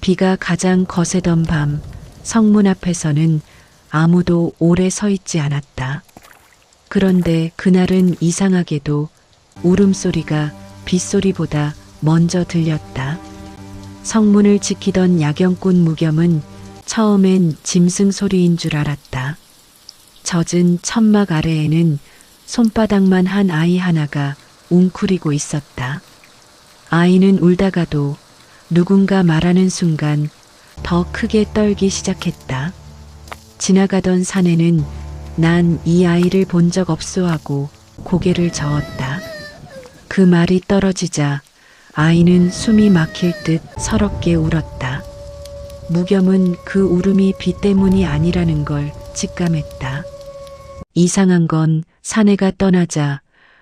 비가 가장 거세던 밤, 성문 앞에서는 아무도 오래 서 있지 않았다. 그런데 그날은 이상하게도 울음소리가 빗소리보다 먼저 들렸다. 성문을 지키던 야경꾼 무겸은 처음엔 짐승 소리인 줄 알았다. 젖은 천막 아래에는 손바닥만 한 아이 하나가 웅크리고 있었다. 아이는 울다가도 누군가 말하는 순간 더 크게 떨기 시작했다. 지나가던 사내는 난 이 아이를 본 적 없소 하고 고개를 저었다. 그 말이 떨어지자 아이는 숨이 막힐 듯 서럽게 울었다. 무겸은 그 울음이 비 때문이 아니라는 걸 직감했다. 이상한 건 사내가 떠나자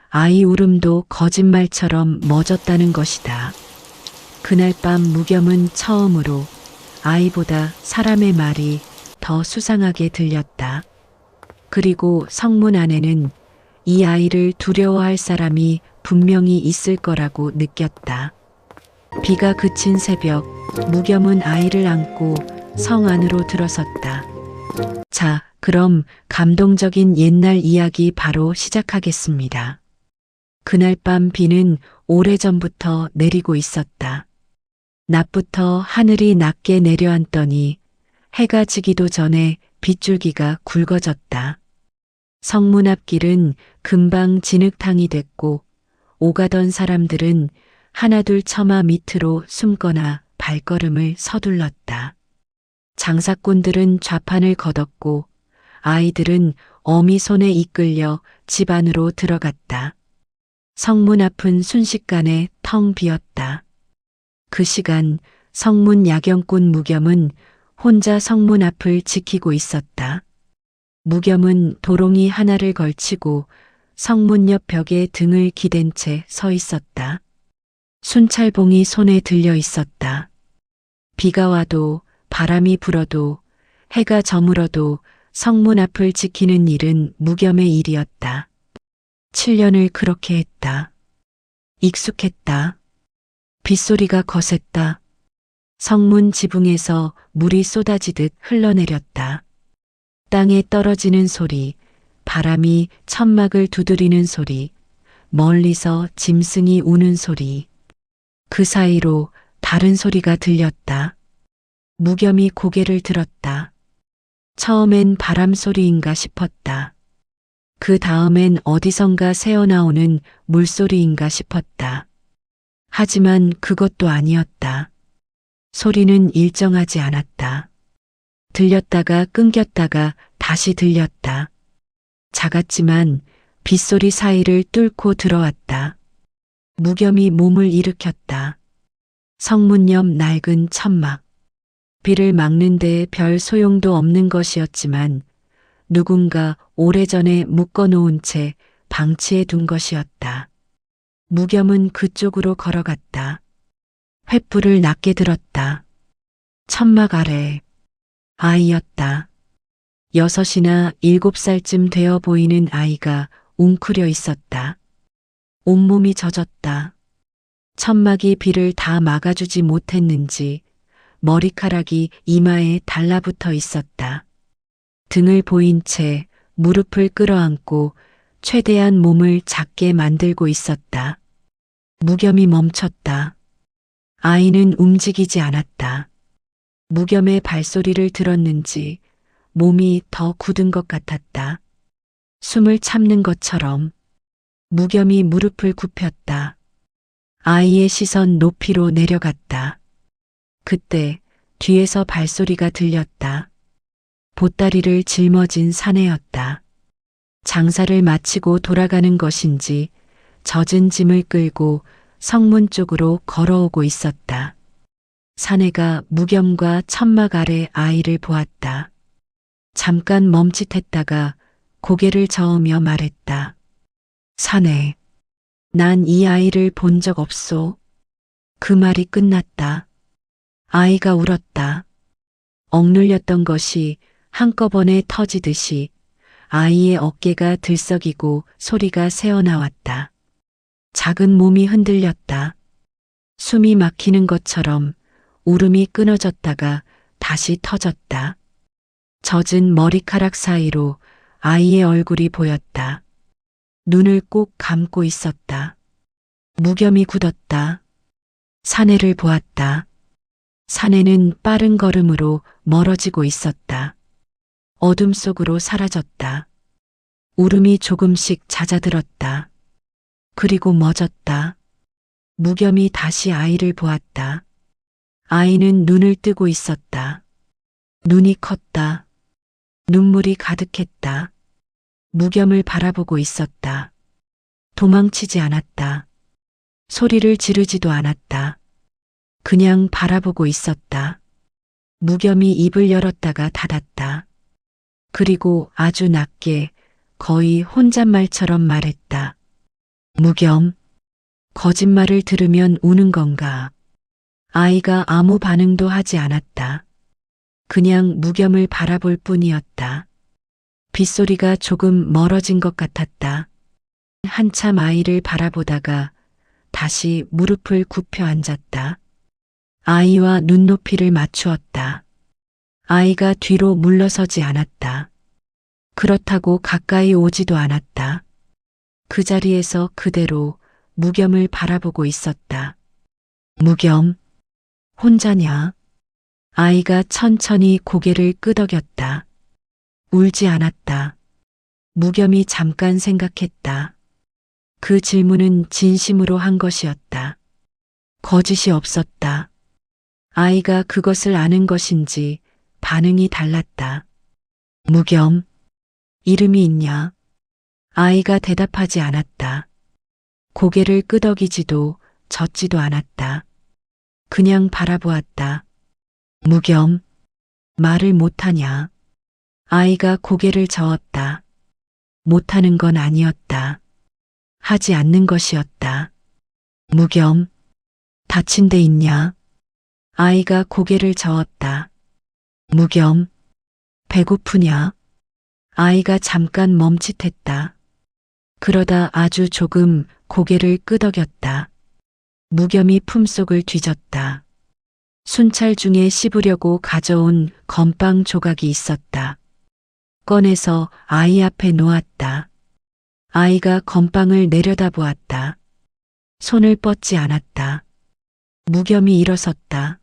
아이 울음도 거짓말처럼 멎었다는 것이다. 그날 밤 무겸은 처음으로 아이보다 사람의 말이 더 수상하게 들렸다. 그리고 성문 안에는 이 아이를 두려워할 사람이 분명히 있을 거라고 느꼈다. 비가 그친 새벽, 무겸은 아이를 안고 성 안으로 들어섰다. 자, 그럼 감동적인 옛날 이야기 바로 시작하겠습니다. 그날 밤 비는 오래전부터 내리고 있었다. 낮부터 하늘이 낮게 내려앉더니 해가 지기도 전에 빗줄기가 굵어졌다. 성문 앞 길은 금방 진흙탕이 됐고 오가던 사람들은 하나둘 처마 밑으로 숨거나 발걸음을 서둘렀다. 장사꾼들은 좌판을 걷었고 아이들은 어미 손에 이끌려 집 안으로 들어갔다. 성문 앞은 순식간에 텅 비었다. 그 시간 성문 야경꾼 무겸은 혼자 성문 앞을 지키고 있었다. 무겸은 도롱이 하나를 걸치고 성문 옆 벽에 등을 기댄 채 서 있었다. 순찰봉이 손에 들려 있었다. 비가 와도 바람이 불어도 해가 저물어도 성문 앞을 지키는 일은 무겸의 일이었다. 7년을 그렇게 했다. 익숙했다. 빗소리가 거셌다. 성문 지붕에서 물이 쏟아지듯 흘러내렸다. 땅에 떨어지는 소리, 바람이 천막을 두드리는 소리, 멀리서 짐승이 우는 소리. 그 사이로 다른 소리가 들렸다. 무겸이 고개를 들었다. 처음엔 바람 소리인가 싶었다. 그 다음엔 어디선가 새어나오는 물소리인가 싶었다. 하지만 그것도 아니었다. 소리는 일정하지 않았다. 들렸다가 끊겼다가 다시 들렸다. 작았지만 빗소리 사이를 뚫고 들어왔다. 무겸이 몸을 일으켰다. 성문 옆 낡은 천막. 비를 막는 데 별 소용도 없는 것이었지만 누군가 오래전에 묶어놓은 채 방치해 둔 것이었다. 무겸은 그쪽으로 걸어갔다. 횃불을 낮게 들었다. 천막 아래 아이였다. 6이나 7살쯤 되어 보이는 아이가 웅크려 있었다. 온몸이 젖었다. 천막이 비를 다 막아주지 못했는지 머리카락이 이마에 달라붙어 있었다. 등을 보인 채 무릎을 끌어안고 최대한 몸을 작게 만들고 있었다. 무겸이 멈췄다. 아이는 움직이지 않았다. 무겸의 발소리를 들었는지 몸이 더 굳은 것 같았다. 숨을 참는 것처럼. 무겸이 무릎을 굽혔다. 아이의 시선 높이로 내려갔다. 그때 뒤에서 발소리가 들렸다. 보따리를 짊어진 사내였다. 장사를 마치고 돌아가는 것인지 젖은 짐을 끌고 성문 쪽으로 걸어오고 있었다. 사내가 무겸과 천막 아래 아이를 보았다. 잠깐 멈칫했다가 고개를 저으며 말했다. 사내, 난 이 아이를 본 적 없소. 그 말이 끝났다. 아이가 울었다. 억눌렸던 것이 한꺼번에 터지듯이 아이의 어깨가 들썩이고 소리가 새어나왔다. 작은 몸이 흔들렸다. 숨이 막히는 것처럼 울음이 끊어졌다가 다시 터졌다. 젖은 머리카락 사이로 아이의 얼굴이 보였다. 눈을 꼭 감고 있었다. 무겸이 굳었다. 사내를 보았다. 사내는 빠른 걸음으로 멀어지고 있었다. 어둠 속으로 사라졌다. 울음이 조금씩 잦아들었다. 그리고 멎었다. 무겸이 다시 아이를 보았다. 아이는 눈을 뜨고 있었다. 눈이 컸다. 눈물이 가득했다. 무겸을 바라보고 있었다. 도망치지 않았다. 소리를 지르지도 않았다. 그냥 바라보고 있었다. 무겸이 입을 열었다가 닫았다. 그리고 아주 낮게 거의 혼잣말처럼 말했다. 무겸, 거짓말을 들으면 우는 건가? 아이가 아무 반응도 하지 않았다. 그냥 무겸을 바라볼 뿐이었다. 빗소리가 조금 멀어진 것 같았다. 한참 아이를 바라보다가 다시 무릎을 굽혀 앉았다. 아이와 눈높이를 맞추었다. 아이가 뒤로 물러서지 않았다. 그렇다고 가까이 오지도 않았다. 그 자리에서 그대로 무겸을 바라보고 있었다. 무겸, 혼자냐? 아이가 천천히 고개를 끄덕였다. 울지 않았다. 무겸이 잠깐 생각했다. 그 질문은 진심으로 한 것이었다. 거짓이 없었다. 아이가 그것을 아는 것인지 반응이 달랐다. 무겸, 이름이 있냐? 아이가 대답하지 않았다. 고개를 끄덕이지도 젓지도 않았다. 그냥 바라보았다. 무겸, 말을 못하냐? 아이가 고개를 저었다. 못하는 건 아니었다. 하지 않는 것이었다. 무겸, 다친 데 있냐? 아이가 고개를 저었다. 무겸, 배고프냐? 아이가 잠깐 멈칫했다. 그러다 아주 조금 고개를 끄덕였다. 무겸이 품속을 뒤졌다. 순찰 중에 씹으려고 가져온 건빵 조각이 있었다. 꺼내서 아이 앞에 놓았다. 아이가 건빵을 내려다보았다. 손을 뻗지 않았다. 무겸이 일어섰다.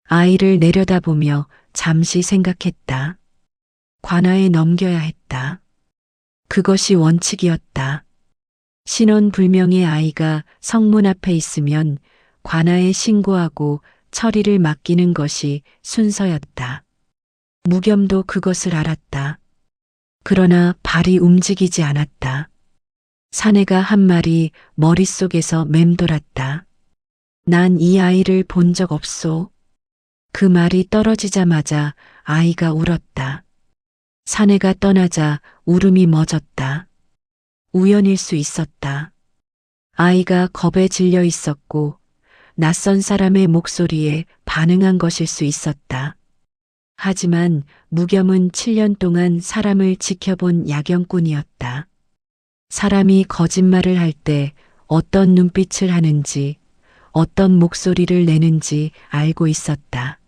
아이를 내려다보며 잠시 생각했다. 관아에 넘겨야 했다. 그것이 원칙이었다. 신원불명의 아이가 성문 앞에 있으면 관아에 신고하고 처리를 맡기는 것이 순서였다. 무겸도 그것을 알았다. 그러나 발이 움직이지 않았다. 사내가 한 말이 머릿속에서 맴돌았다. 난 이 아이를 본 적 없소. 그 말이 떨어지자마자 아이가 울었다. 사내가 떠나자 울음이 멎었다. 우연일 수 있었다. 아이가 겁에 질려 있었고 낯선 사람의 목소리에 반응한 것일 수 있었다. 하지만 무겸은 7년 동안 사람을 지켜본 야경꾼이었다. 사람이 거짓말을 할 때 어떤 눈빛을 하는지, 어떤 목소리를 내는지 알고 있었다.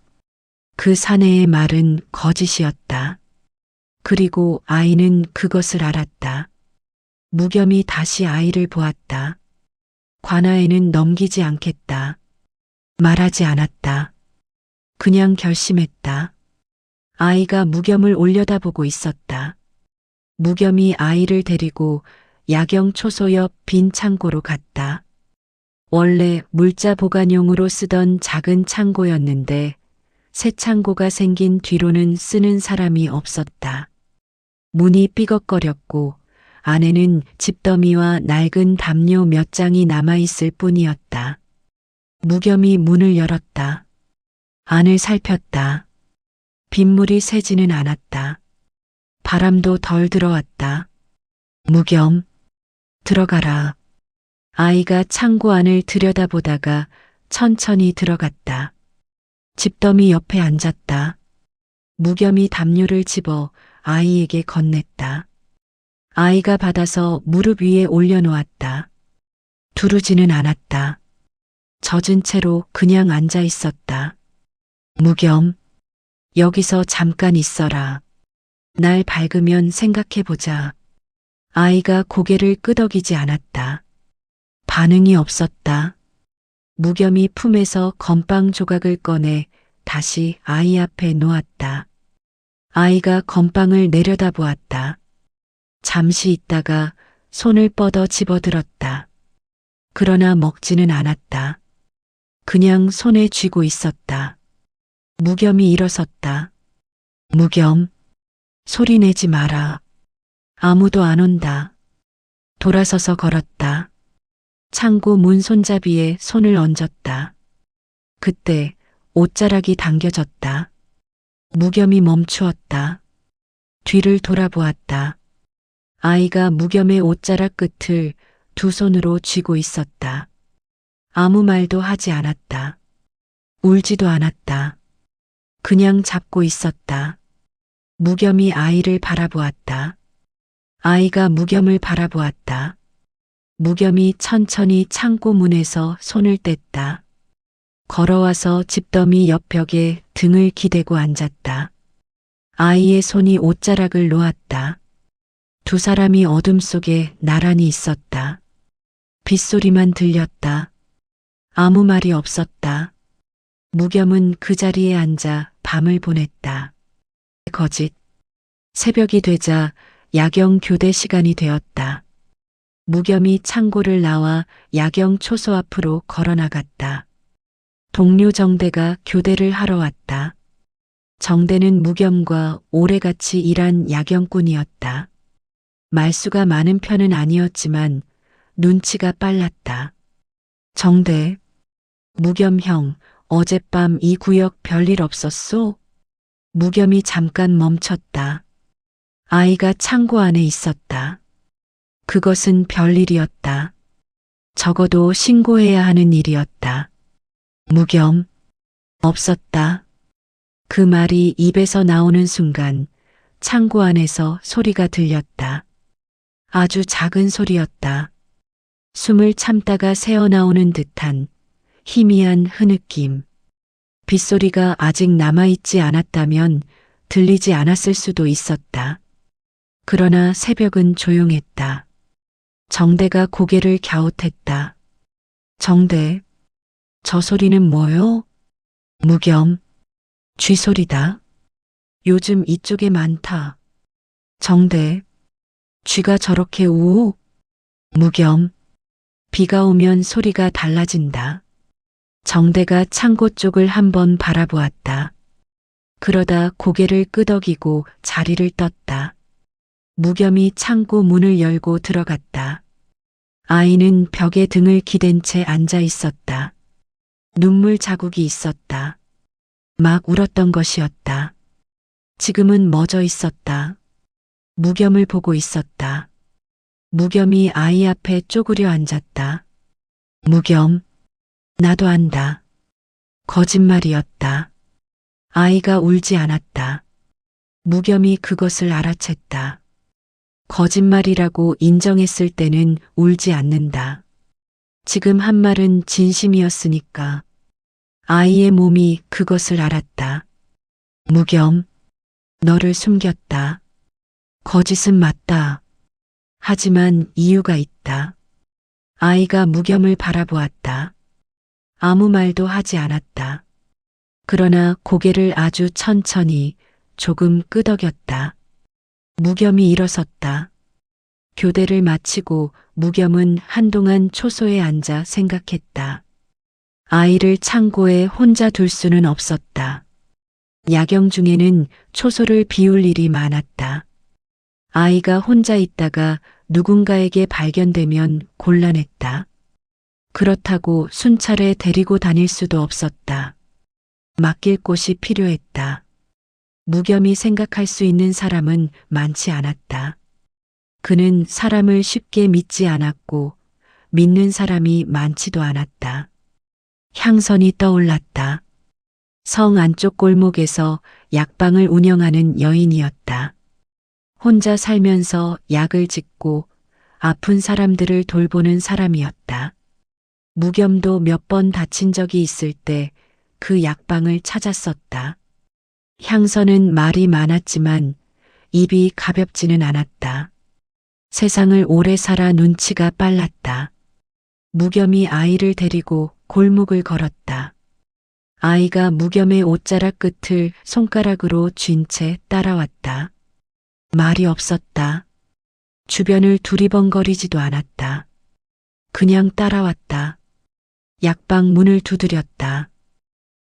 그 사내의 말은 거짓이었다. 그리고 아이는 그것을 알았다. 무겸이 다시 아이를 보았다. 관아에는 넘기지 않겠다. 말하지 않았다. 그냥 결심했다. 아이가 무겸을 올려다보고 있었다. 무겸이 아이를 데리고 야경 초소 옆 빈 창고로 갔다. 원래 물자 보관용으로 쓰던 작은 창고였는데 새 창고가 생긴 뒤로는 쓰는 사람이 없었다. 문이 삐걱거렸고 안에는 집더미와 낡은 담요 몇 장이 남아있을 뿐이었다. 무겸이 문을 열었다. 안을 살폈다. 빗물이 새지는 않았다. 바람도 덜 들어왔다. 무겸, 들어가라. 아이가 창고 안을 들여다보다가 천천히 들어갔다. 집더미 옆에 앉았다. 무겸이 담요를 집어 아이에게 건넸다. 아이가 받아서 무릎 위에 올려놓았다. 두르지는 않았다. 젖은 채로 그냥 앉아 있었다. 무겸, 여기서 잠깐 있어라. 날 밝으면 생각해보자. 아이가 고개를 끄덕이지 않았다. 반응이 없었다. 무겸이 품에서 건빵 조각을 꺼내 다시 아이 앞에 놓았다. 아이가 건빵을 내려다보았다. 잠시 있다가 손을 뻗어 집어들었다. 그러나 먹지는 않았다. 그냥 손에 쥐고 있었다. 무겸이 일어섰다. 무겸, 소리 내지 마라. 아무도 안 온다. 돌아서서 걸었다. 창고 문 손잡이에 손을 얹었다. 그때 옷자락이 당겨졌다. 무겸이 멈추었다. 뒤를 돌아보았다. 아이가 무겸의 옷자락 끝을 두 손으로 쥐고 있었다. 아무 말도 하지 않았다. 울지도 않았다. 그냥 잡고 있었다. 무겸이 아이를 바라보았다. 아이가 무겸을 바라보았다. 무겸이 천천히 창고 문에서 손을 뗐다. 걸어와서 집더미 옆 벽에 등을 기대고 앉았다. 아이의 손이 옷자락을 놓았다. 두 사람이 어둠 속에 나란히 있었다. 빗소리만 들렸다. 아무 말이 없었다. 무겸은 그 자리에 앉아 밤을 보냈다. 거짓. 새벽이 되자 야경 교대 시간이 되었다. 무겸이 창고를 나와 야경 초소 앞으로 걸어나갔다. 동료 정대가 교대를 하러 왔다. 정대는 무겸과 오래같이 일한 야경꾼이었다. 말수가 많은 편은 아니었지만 눈치가 빨랐다. 정대, 무겸 형, 어젯밤 이 구역 별일 없었소? 무겸이 잠깐 멈췄다. 아이가 창고 안에 있었다. 그것은 별일이었다. 적어도 신고해야 하는 일이었다. 무겸, 없었다. 그 말이 입에서 나오는 순간 창고 안에서 소리가 들렸다. 아주 작은 소리였다. 숨을 참다가 새어나오는 듯한 희미한 흐느낌. 빗소리가 아직 남아있지 않았다면 들리지 않았을 수도 있었다. 그러나 새벽은 조용했다. 정대가 고개를 갸웃했다. 정대, 저 소리는 뭐요? 무겸, 쥐소리다. 요즘 이쪽에 많다. 정대, 쥐가 저렇게 우오? 무겸, 비가 오면 소리가 달라진다. 정대가 창고 쪽을 한번 바라보았다. 그러다 고개를 끄덕이고 자리를 떴다. 무겸이 창고 문을 열고 들어갔다. 아이는 벽에 등을 기댄 채 앉아 있었다. 눈물 자국이 있었다. 막 울었던 것이었다. 지금은 멎어 있었다. 무겸을 보고 있었다. 무겸이 아이 앞에 쪼그려 앉았다. 무겸, 나도 안다. 거짓말이었다. 아이가 울지 않았다. 무겸이 그것을 알아챘다. 거짓말이라고 인정했을 때는 울지 않는다. 지금 한 말은 진심이었으니까. 아이의 몸이 그것을 알았다. 무겸, 너를 숨겼다. 거짓은 맞다. 하지만 이유가 있다. 아이가 무겸을 바라보았다. 아무 말도 하지 않았다. 그러나 고개를 아주 천천히 조금 끄덕였다. 무겸이 일어섰다. 교대를 마치고 무겸은 한동안 초소에 앉아 생각했다. 아이를 창고에 혼자 둘 수는 없었다. 야경 중에는 초소를 비울 일이 많았다. 아이가 혼자 있다가 누군가에게 발견되면 곤란했다. 그렇다고 순찰에 데리고 다닐 수도 없었다. 맡길 곳이 필요했다. 무겸이 생각할 수 있는 사람은 많지 않았다. 그는 사람을 쉽게 믿지 않았고 믿는 사람이 많지도 않았다. 향선이 떠올랐다. 성 안쪽 골목에서 약방을 운영하는 여인이었다. 혼자 살면서 약을 짓고 아픈 사람들을 돌보는 사람이었다. 무겸도 몇 번 다친 적이 있을 때 그 약방을 찾았었다. 향선은 말이 많았지만 입이 가볍지는 않았다. 세상을 오래 살아 눈치가 빨랐다. 무겸이 아이를 데리고 골목을 걸었다. 아이가 무겸의 옷자락 끝을 손가락으로 쥔 채 따라왔다. 말이 없었다. 주변을 두리번거리지도 않았다. 그냥 따라왔다. 약방 문을 두드렸다.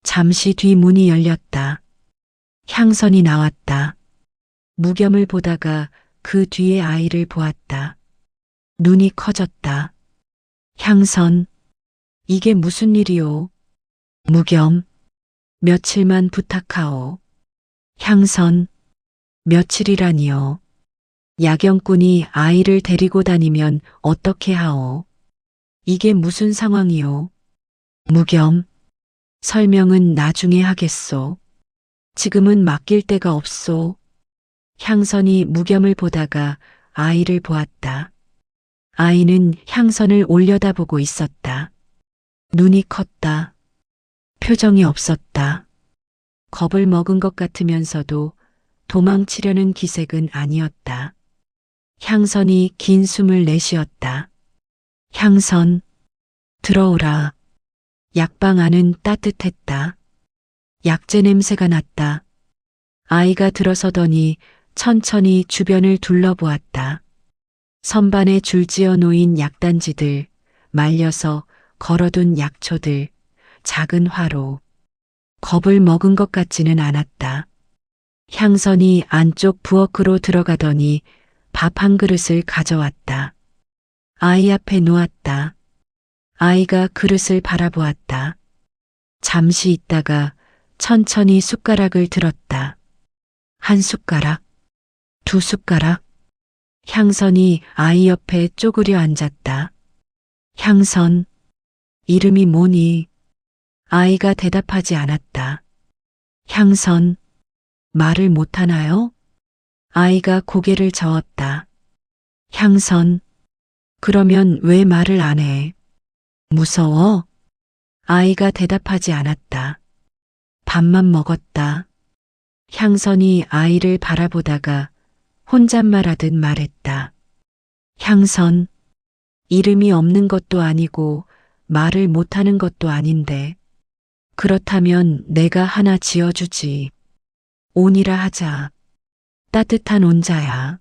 잠시 뒤 문이 열렸다. 향선이 나왔다. 무겸을 보다가 그 뒤에 아이를 보았다. 눈이 커졌다. 향선, 이게 무슨 일이오? 무겸, 며칠만 부탁하오. 향선, 며칠이라니요. 야경꾼이 아이를 데리고 다니면 어떻게 하오? 이게 무슨 상황이오? 무겸, 설명은 나중에 하겠소. 지금은 맡길 데가 없소. 향선이 무겸을 보다가 아이를 보았다. 아이는 향선을 올려다보고 있었다. 눈이 컸다. 표정이 없었다. 겁을 먹은 것 같으면서도 도망치려는 기색은 아니었다. 향선이 긴 숨을 내쉬었다. 향선, 들어오라. 약방 안은 따뜻했다. 약재 냄새가 났다. 아이가 들어서더니 천천히 주변을 둘러보았다. 선반에 줄지어 놓인 약단지들, 말려서 걸어둔 약초들, 작은 화로. 겁을 먹은 것 같지는 않았다. 향선이 안쪽 부엌으로 들어가더니 밥 한 그릇을 가져왔다. 아이 앞에 놓았다. 아이가 그릇을 바라보았다. 잠시 있다가 천천히 숟가락을 들었다. 한 숟가락, 두 숟가락. 향선이 아이 옆에 쪼그려 앉았다. 향선, 이름이 뭐니? 아이가 대답하지 않았다. 향선, 말을 못하나요? 아이가 고개를 저었다. 향선, 그러면 왜 말을 안 해? 무서워? 아이가 대답하지 않았다. 밥만 먹었다. 향선이 아이를 바라보다가 혼잣말하듯 말했다. 향선, 이름이 없는 것도 아니고 말을 못하는 것도 아닌데 그렇다면 내가 하나 지어주지. 온이라 하자. 따뜻한 온자야.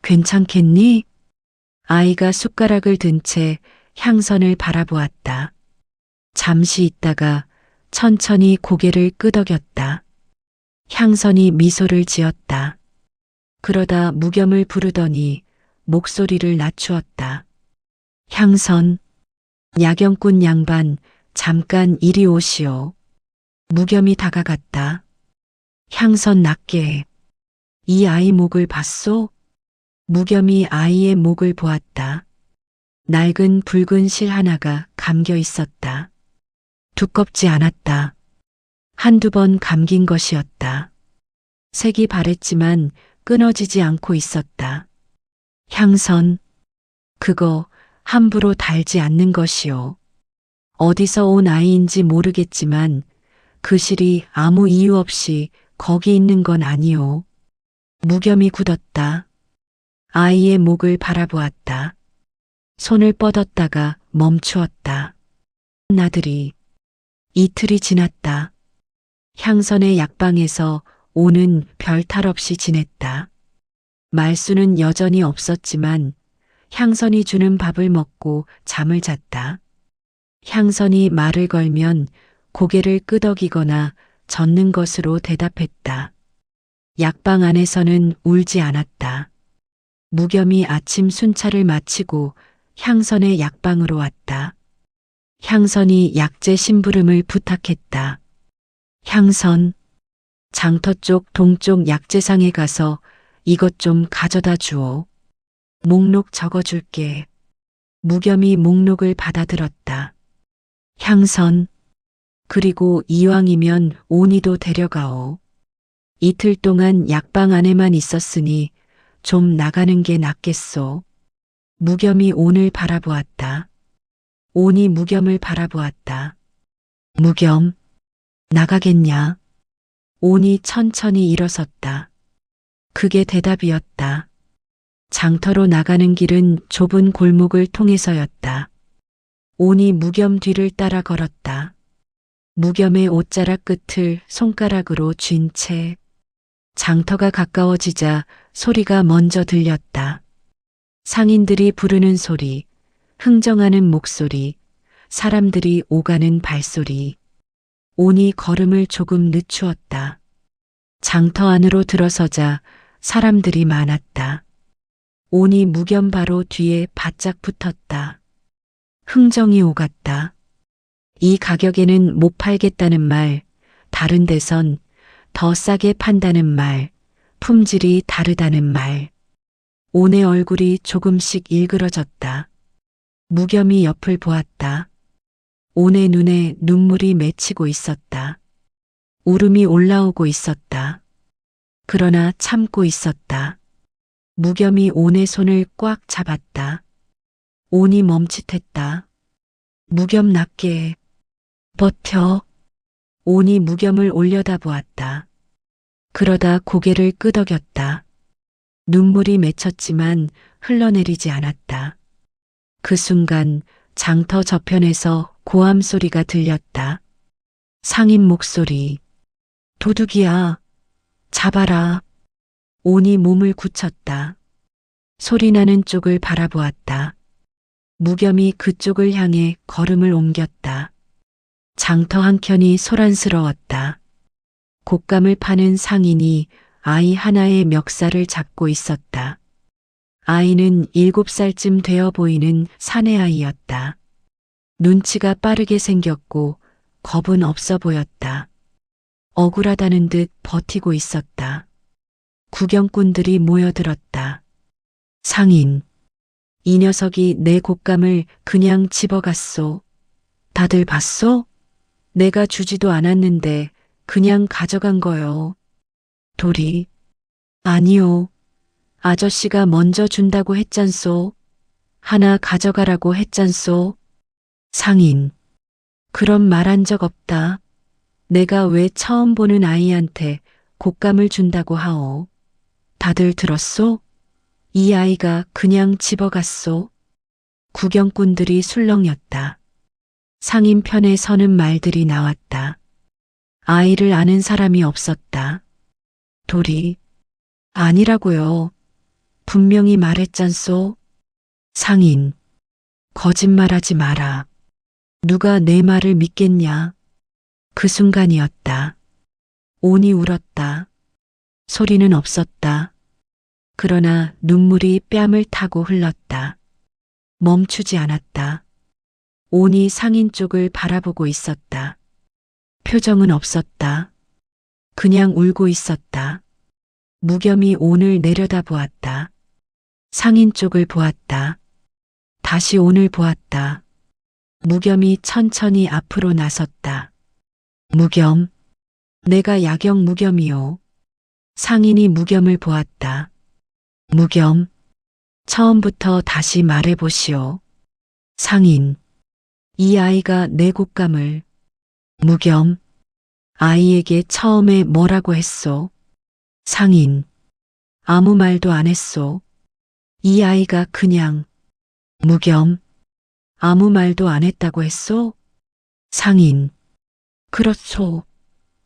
괜찮겠니? 아이가 숟가락을 든 채 향선을 바라보았다. 잠시 있다가 천천히 고개를 끄덕였다. 향선이 미소를 지었다. 그러다 무겸을 부르더니 목소리를 낮추었다. 향선, 야경꾼 양반, 잠깐 이리 오시오. 무겸이 다가갔다. 향선 낮게. 이 아이 목을 봤소? 무겸이 아이의 목을 보았다. 낡은 붉은 실 하나가 감겨 있었다. 두껍지 않았다. 한두 번 감긴 것이었다. 색이 바랬지만 끊어지지 않고 있었다. 향선, 그거 함부로 달지 않는 것이오. 어디서 온 아이인지 모르겠지만 그 실이 아무 이유 없이 거기 있는 건 아니오. 무겸이 굳었다. 아이의 목을 바라보았다. 손을 뻗었다가 멈추었다. 나들이 이틀이 지났다. 향선의 약방에서 오는 별 탈 없이 지냈다. 말수는 여전히 없었지만 향선이 주는 밥을 먹고 잠을 잤다. 향선이 말을 걸면 고개를 끄덕이거나 젓는 것으로 대답했다. 약방 안에서는 울지 않았다. 무겸이 아침 순찰을 마치고 향선의 약방으로 왔다. 향선이 약재 심부름을 부탁했다. 향선, 장터 쪽 동쪽 약재상에 가서 이것 좀 가져다 주오. 목록 적어줄게. 무겸이 목록을 받아들었다. 향선, 그리고 이왕이면 온이도 데려가오. 이틀 동안 약방 안에만 있었으니 좀 나가는 게 낫겠소. 무겸이 온을 바라보았다. 온이 무겸을 바라보았다. 무겸, 나가겠냐? 온이 천천히 일어섰다. 그게 대답이었다. 장터로 나가는 길은 좁은 골목을 통해서였다. 온이 무겸 뒤를 따라 걸었다. 무겸의 옷자락 끝을 손가락으로 쥔 채 장터가 가까워지자 소리가 먼저 들렸다. 상인들이 부르는 소리, 흥정하는 목소리, 사람들이 오가는 발소리. 온이 걸음을 조금 늦추었다. 장터 안으로 들어서자 사람들이 많았다. 온이 무겸 바로 뒤에 바짝 붙었다. 흥정이 오갔다. 이 가격에는 못 팔겠다는 말, 다른 데선 더 싸게 판다는 말, 품질이 다르다는 말. 온의 얼굴이 조금씩 일그러졌다. 무겸이 옆을 보았다. 온의 눈에 눈물이 맺히고 있었다. 울음이 올라오고 있었다. 그러나 참고 있었다. 무겸이 온의 손을 꽉 잡았다. 온이 멈칫했다. 무겸 낮게 버텨. 온이 무겸을 올려다보았다. 그러다 고개를 끄덕였다. 눈물이 맺혔지만 흘러내리지 않았다. 그 순간 장터 저편에서 고함 소리가 들렸다. 상인 목소리. 도둑이야. 잡아라. 온이 몸을 굳혔다. 소리나는 쪽을 바라보았다. 무겸이 그쪽을 향해 걸음을 옮겼다. 장터 한켠이 소란스러웠다. 곶감을 파는 상인이 아이 하나의 멱살을 잡고 있었다. 아이는 7살쯤 되어 보이는 사내아이였다. 눈치가 빠르게 생겼고 겁은 없어 보였다. 억울하다는 듯 버티고 있었다. 구경꾼들이 모여들었다. 상인. 이 녀석이 내 곶감을 그냥 집어갔소. 다들 봤소? 내가 주지도 않았는데 그냥 가져간 거요. 도리. 아니요. 아저씨가 먼저 준다고 했잖소. 하나 가져가라고 했잖소. 상인. 그런 말 한 적 없다. 내가 왜 처음 보는 아이한테 곶감을 준다고 하오. 다들 들었소? 이 아이가 그냥 집어갔소. 구경꾼들이 술렁였다. 상인 편에 서는 말들이 나왔다. 아이를 아는 사람이 없었다. 도리. 아니라고요. 분명히 말했잖소. 상인. 거짓말하지 마라. 누가 내 말을 믿겠냐. 그 순간이었다. 온이 울었다. 소리는 없었다. 그러나 눈물이 뺨을 타고 흘렀다. 멈추지 않았다. 온이 상인 쪽을 바라보고 있었다. 표정은 없었다. 그냥 울고 있었다. 무겸이 온을 내려다보았다. 상인 쪽을 보았다. 다시 온을 보았다. 무겸이 천천히 앞으로 나섰다. 무겸. 내가 야경 무겸이요. 상인이 무겸을 보았다. 무겸. 처음부터 다시 말해보시오. 상인. 이 아이가 내 곶감을. 무겸. 아이에게 처음에 뭐라고 했소? 상인. 아무 말도 안 했소. 이 아이가 그냥. 무겸. 아무 말도 안 했다고 했소? 상인. 그렇소.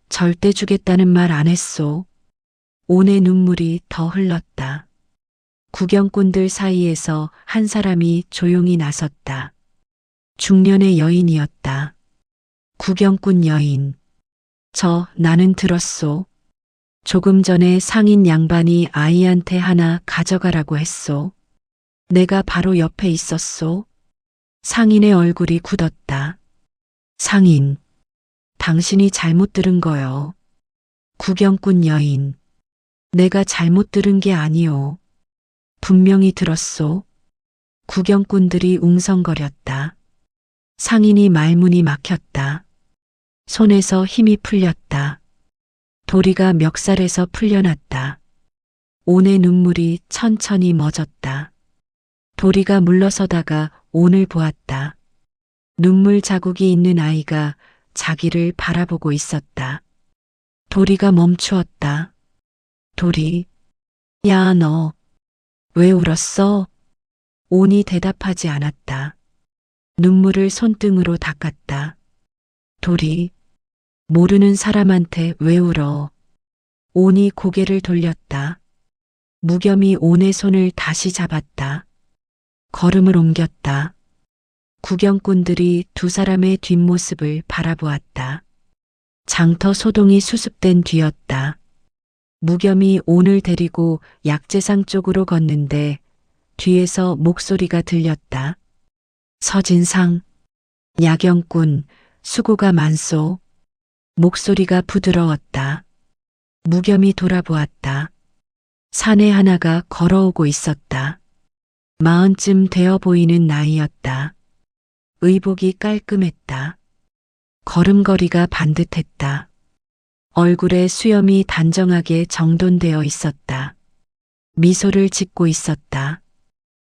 절대 주겠다는 말 안 했소. 온의 눈물이 더 흘렀다. 구경꾼들 사이에서 한 사람이 조용히 나섰다. 중년의 여인이었다. 구경꾼 여인. 나는 들었소. 조금 전에 상인 양반이 아이한테 하나 가져가라고 했소. 내가 바로 옆에 있었소. 상인의 얼굴이 굳었다. 상인. 당신이 잘못 들은 거요. 구경꾼 여인. 내가 잘못 들은 게 아니오. 분명히 들었소. 구경꾼들이 웅성거렸다. 상인이 말문이 막혔다. 손에서 힘이 풀렸다. 도리가 멱살에서 풀려났다. 온의 눈물이 천천히 멎었다. 도리가 물러서다가 온을 보았다. 눈물 자국이 있는 아이가 자기를 바라보고 있었다. 도리가 멈추었다. 도리, 야, 너, 왜 울었어? 온이 대답하지 않았다. 눈물을 손등으로 닦았다. 도리, 모르는 사람한테 왜 울어? 온이 고개를 돌렸다. 무겸이 온의 손을 다시 잡았다. 걸음을 옮겼다. 구경꾼들이 두 사람의 뒷모습을 바라보았다. 장터 소동이 수습된 뒤였다. 무겸이 온을 데리고 약재상 쪽으로 걷는데 뒤에서 목소리가 들렸다. 서진상, 야경꾼, 수고가 많소. 목소리가 부드러웠다. 무겸이 돌아보았다. 사내 하나가 걸어오고 있었다. 마흔쯤 되어 보이는 나이였다. 의복이 깔끔했다. 걸음걸이가 반듯했다. 얼굴에 수염이 단정하게 정돈되어 있었다. 미소를 짓고 있었다.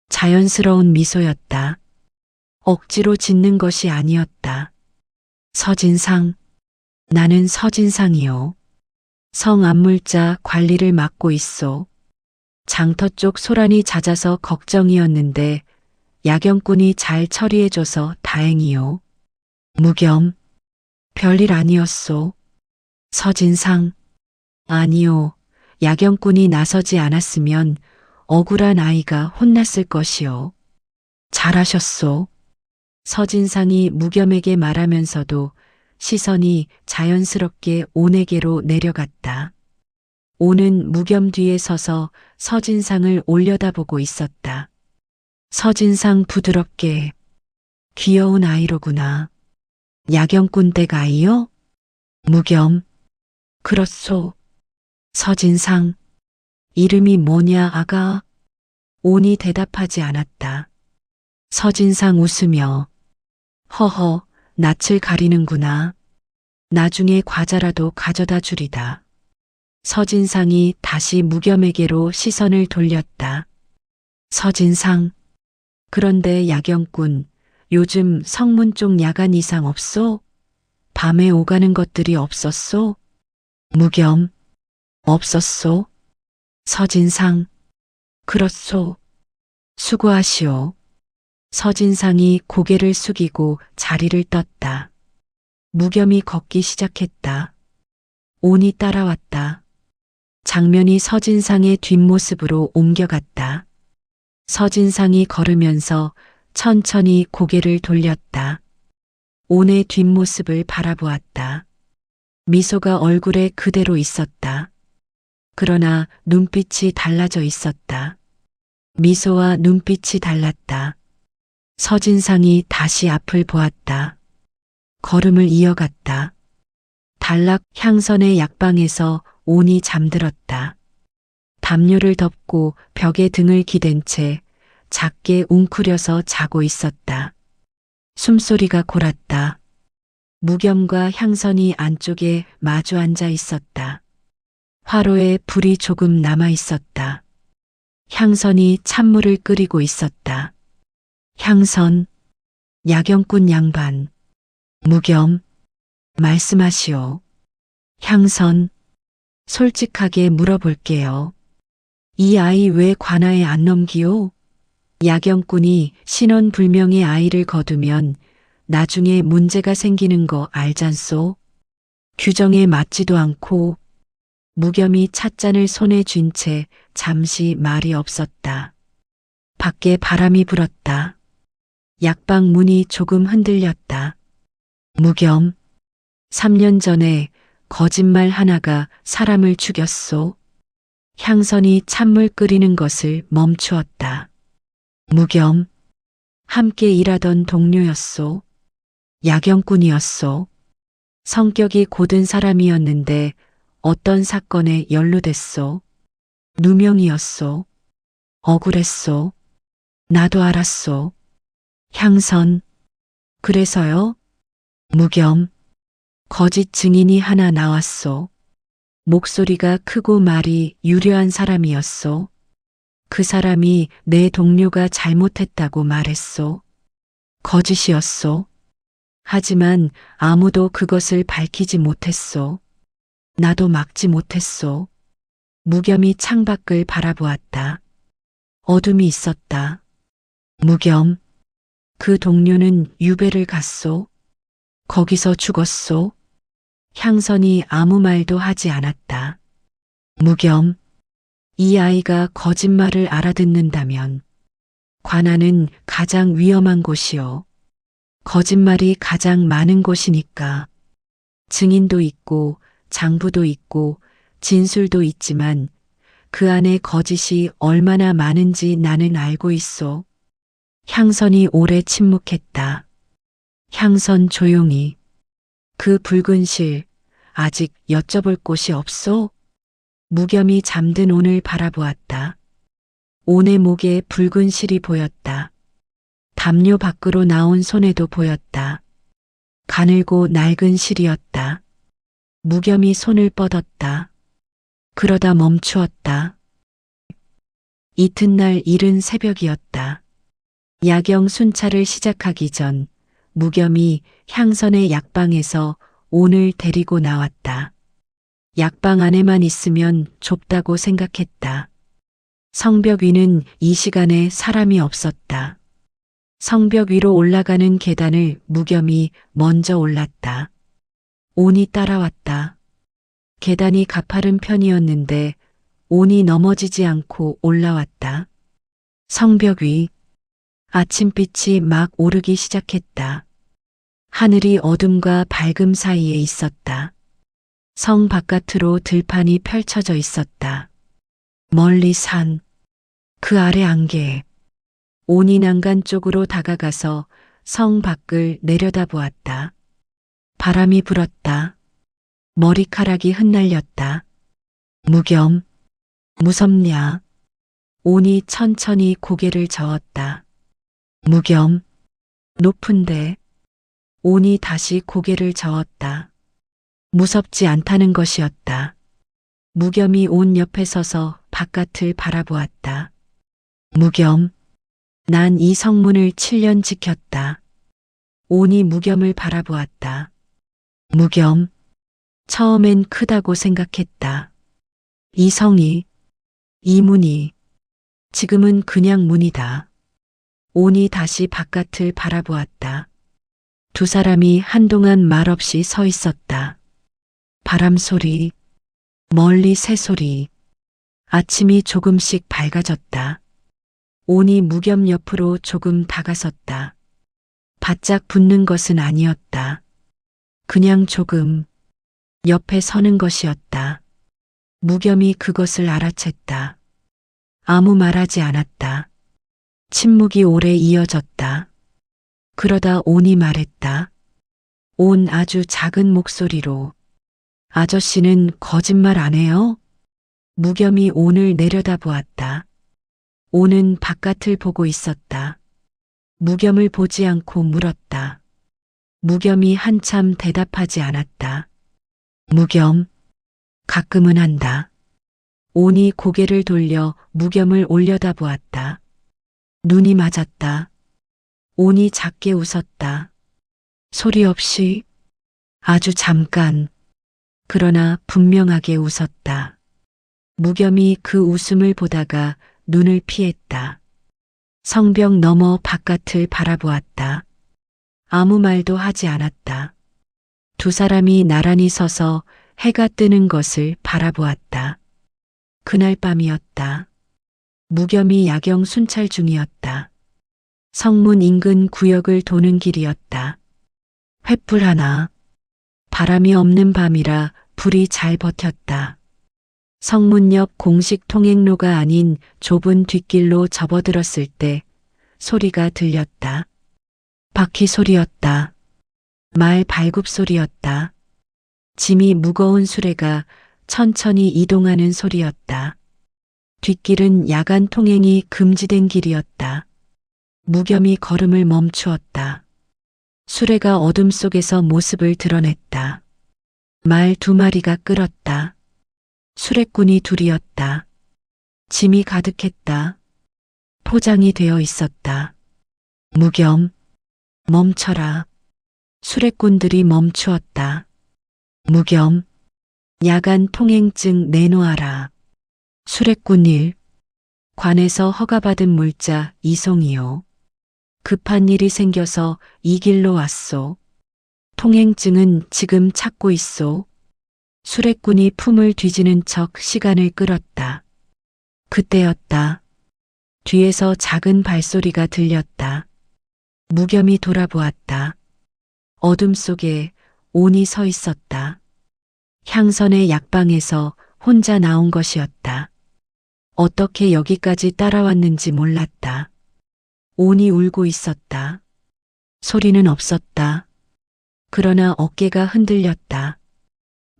자연스러운 미소였다. 억지로 짓는 것이 아니었다. 서진상, 나는 서진상이요. 성안물자 관리를 맡고 있소. 장터 쪽 소란이 잦아서 걱정이었는데 야경꾼이 잘 처리해줘서 다행이요. 무겸, 별일 아니었소. 서진상, 아니요. 야경꾼이 나서지 않았으면 억울한 아이가 혼났을 것이요. 잘하셨소. 서진상이 무겸에게 말하면서도 시선이 자연스럽게 온에게로 내려갔다. 온은 무겸 뒤에 서서 서진상을 올려다보고 있었다. 서진상 부드럽게, 귀여운 아이로구나. 야경꾼 댁 아이요? 무겸, 그렇소. 서진상, 이름이 뭐냐 아가? 온이 대답하지 않았다. 서진상 웃으며, 허허, 낯을 가리는구나. 나중에 과자라도 가져다 주리다. 서진상이 다시 무겸에게로 시선을 돌렸다. 서진상, 그런데 야경꾼, 요즘 성문 쪽 야간 이상 없소? 밤에 오가는 것들이 없었소? 무겸, 없었소? 서진상, 그렇소. 수고하시오. 서진상이 고개를 숙이고 자리를 떴다. 무겸이 걷기 시작했다. 온이 따라왔다. 장면이 서진상의 뒷모습으로 옮겨갔다. 서진상이 걸으면서 천천히 고개를 돌렸다. 온의 뒷모습을 바라보았다. 미소가 얼굴에 그대로 있었다. 그러나 눈빛이 달라져 있었다. 미소와 눈빛이 달랐다. 서진상이 다시 앞을 보았다. 걸음을 이어갔다. 단락 향선의 약방에서 온이 잠들었다. 담요를 덮고 벽에 등을 기댄 채 작게 웅크려서 자고 있었다. 숨소리가 골았다. 무겸과 향선이 안쪽에 마주 앉아 있었다. 화로에 불이 조금 남아 있었다. 향선이 찬물을 끓이고 있었다. 향선, 야경꾼 양반, 무겸, 말씀하시오. 향선, 솔직하게 물어볼게요. 이 아이 왜 관아에 안 넘기오? 야경꾼이 신원불명의 아이를 거두면 나중에 문제가 생기는 거 알잖소? 규정에 맞지도 않고. 무겸이 찻잔을 손에 쥔 채 잠시 말이 없었다. 밖에 바람이 불었다. 약방 문이 조금 흔들렸다. 무겸, 3년 전에 거짓말 하나가 사람을 죽였소. 향선이 찬물 끓이는 것을 멈추었다. 무겸, 함께 일하던 동료였소. 야경꾼이었소. 성격이 고든 사람이었는데 어떤 사건에 연루됐소. 누명이었소. 억울했소. 나도 알았소. 향선, 그래서요? 무겸, 거짓 증인이 하나 나왔소. 목소리가 크고 말이 유려한 사람이었소. 그 사람이 내 동료가 잘못했다고 말했소. 거짓이었소. 하지만 아무도 그것을 밝히지 못했소. 나도 막지 못했소. 무겸이 창밖을 바라보았다. 어둠이 있었다. 무겸, 그 동료는 유배를 갔소. 거기서 죽었소. 향선이 아무 말도 하지 않았다. 무겸, 이 아이가 거짓말을 알아듣는다면 관아는 가장 위험한 곳이요. 거짓말이 가장 많은 곳이니까. 증인도 있고 장부도 있고 진술도 있지만 그 안에 거짓이 얼마나 많은지 나는 알고 있어. 향선이 오래 침묵했다. 향선 조용히. 그 붉은 실, 아직 여쭤볼 곳이 없소? 무겸이 잠든 온을 바라보았다. 온의 목에 붉은 실이 보였다. 담요 밖으로 나온 손에도 보였다. 가늘고 낡은 실이었다. 무겸이 손을 뻗었다. 그러다 멈추었다. 이튿날 이른 새벽이었다. 야경 순찰을 시작하기 전 무겸이 향선의 약방에서 온을 데리고 나왔다. 약방 안에만 있으면 좁다고 생각했다. 성벽 위는 이 시간에 사람이 없었다. 성벽 위로 올라가는 계단을 무겸이 먼저 올랐다. 온이 따라왔다. 계단이 가파른 편이었는데 온이 넘어지지 않고 올라왔다. 성벽 위. 아침빛이 막 오르기 시작했다. 하늘이 어둠과 밝음 사이에 있었다. 성 바깥으로 들판이 펼쳐져 있었다. 멀리 산, 그 아래 안개. 온이 난간 쪽으로 다가가서 성 밖을 내려다보았다. 바람이 불었다. 머리카락이 흩날렸다. 무겸, 무섭냐? 온이 천천히 고개를 저었다. 무겸, 높은데. 온이 다시 고개를 저었다. 무섭지 않다는 것이었다. 무겸이 온 옆에 서서 바깥을 바라보았다. 무겸, 난 이 성문을 7년 지켰다. 온이 무겸을 바라보았다. 무겸, 처음엔 크다고 생각했다. 이 성이, 이 문이, 지금은 그냥 문이다. 온이 다시 바깥을 바라보았다. 두 사람이 한동안 말없이 서 있었다. 바람 소리, 멀리 새소리, 아침이 조금씩 밝아졌다. 온이 무겸 옆으로 조금 다가섰다. 바짝 붙는 것은 아니었다. 그냥 조금 옆에 서는 것이었다. 무겸이 그것을 알아챘다. 아무 말하지 않았다. 침묵이 오래 이어졌다. 그러다 온이 말했다. 온 아주 작은 목소리로. 아저씨는 거짓말 안 해요? 무겸이 온을 내려다보았다. 온은 바깥을 보고 있었다. 무겸을 보지 않고 물었다. 무겸이 한참 대답하지 않았다. 무겸, 가끔은 한다. 온이 고개를 돌려 무겸을 올려다보았다. 눈이 맞았다. 온이 작게 웃었다. 소리 없이, 아주 잠깐, 그러나 분명하게 웃었다. 무겸이 그 웃음을 보다가 눈을 피했다. 성벽 너머 바깥을 바라보았다. 아무 말도 하지 않았다. 두 사람이 나란히 서서 해가 뜨는 것을 바라보았다. 그날 밤이었다. 무겸이 야경 순찰 중이었다. 성문 인근 구역을 도는 길이었다. 횃불 하나. 바람이 없는 밤이라 불이 잘 버텼다. 성문 옆 공식 통행로가 아닌 좁은 뒷길로 접어들었을 때 소리가 들렸다. 바퀴 소리였다. 말 발굽 소리였다. 짐이 무거운 수레가 천천히 이동하는 소리였다. 뒷길은 야간 통행이 금지된 길이었다. 무겸이 걸음을 멈추었다. 수레가 어둠 속에서 모습을 드러냈다. 말 두 마리가 끌었다. 수레꾼이 둘이었다. 짐이 가득했다. 포장이 되어 있었다. 무겸, 멈춰라. 수레꾼들이 멈추었다. 무겸, 야간 통행증 내놓아라. 수레꾼 1. 관에서 허가받은 물자 이송이요. 급한 일이 생겨서 이 길로 왔소. 통행증은 지금 찾고 있소. 수레꾼이 품을 뒤지는 척 시간을 끌었다. 그때였다. 뒤에서 작은 발소리가 들렸다. 무겸이 돌아보았다. 어둠 속에 온이 서 있었다. 향선의 약방에서 혼자 나온 것이었다. 어떻게 여기까지 따라왔는지 몰랐다. 온이 울고 있었다. 소리는 없었다. 그러나 어깨가 흔들렸다.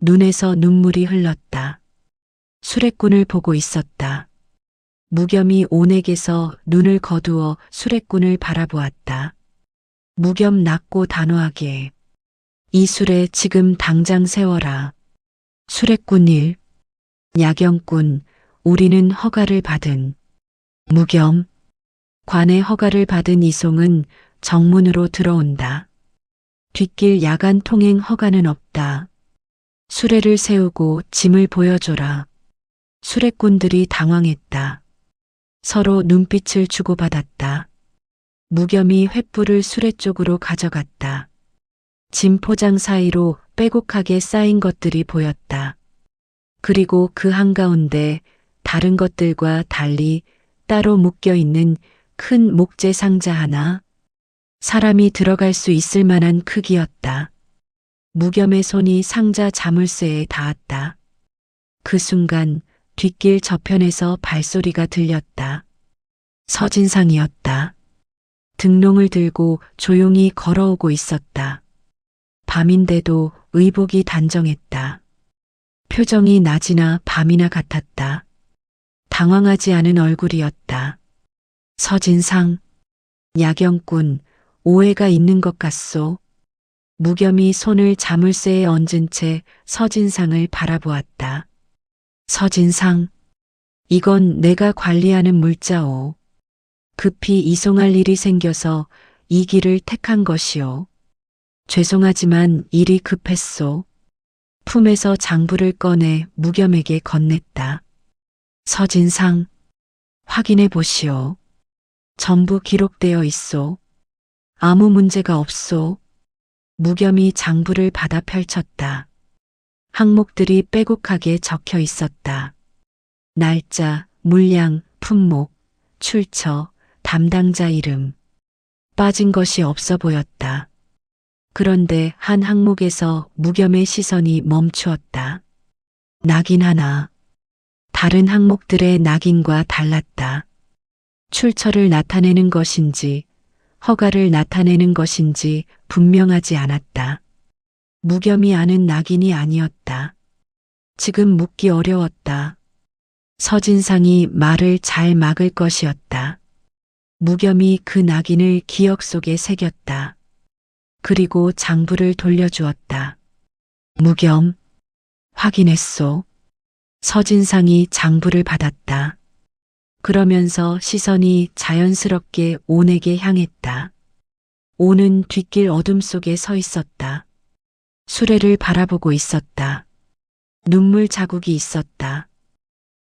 눈에서 눈물이 흘렀다. 수레꾼을 보고 있었다. 무겸이 온에게서 눈을 거두어 수레꾼을 바라보았다. 무겸 낮고 단호하게. 이 수레 지금 당장 세워라. 수레꾼 1. 야경꾼, 우리는 허가를 받은. 무겸. 관의 허가를 받은 이송은 정문으로 들어온다. 뒷길 야간 통행 허가는 없다. 수레를 세우고 짐을 보여줘라. 수레꾼들이 당황했다. 서로 눈빛을 주고받았다. 무겸이 횃불을 수레 쪽으로 가져갔다. 짐 포장 사이로 빼곡하게 쌓인 것들이 보였다. 그리고 그 한가운데 다른 것들과 달리 따로 묶여 있는 큰 목재 상자 하나. 사람이 들어갈 수 있을 만한 크기였다. 무겸의 손이 상자 자물쇠에 닿았다. 그 순간 뒷길 저편에서 발소리가 들렸다. 서진상이었다. 등롱을 들고 조용히 걸어오고 있었다. 밤인데도 의복이 단정했다. 표정이 낮이나 밤이나 같았다. 당황하지 않은 얼굴이었다. 서진상, 야경꾼, 오해가 있는 것 같소. 무겸이 손을 자물쇠에 얹은 채 서진상을 바라보았다. 서진상, 이건 내가 관리하는 물자오. 급히 이송할 일이 생겨서 이 길을 택한 것이오. 죄송하지만 일이 급했소. 품에서 장부를 꺼내 무겸에게 건넸다. 서진상, 확인해 보시오. 전부 기록되어 있소. 아무 문제가 없소. 무겸이 장부를 받아 펼쳤다. 항목들이 빼곡하게 적혀 있었다. 날짜, 물량, 품목, 출처, 담당자 이름. 빠진 것이 없어 보였다. 그런데 한 항목에서 무겸의 시선이 멈추었다. 낙인 하나. 다른 항목들의 낙인과 달랐다. 출처를 나타내는 것인지 허가를 나타내는 것인지 분명하지 않았다. 무겸이 아는 낙인이 아니었다. 지금 묻기 어려웠다. 서진상이 말을 잘 막을 것이었다. 무겸이 그 낙인을 기억 속에 새겼다. 그리고 장부를 돌려주었다. 무겸, 확인했소. 서진상이 장부를 받았다. 그러면서 시선이 자연스럽게 온에게 향했다. 온은 뒷길 어둠 속에 서 있었다. 수레를 바라보고 있었다. 눈물 자국이 있었다.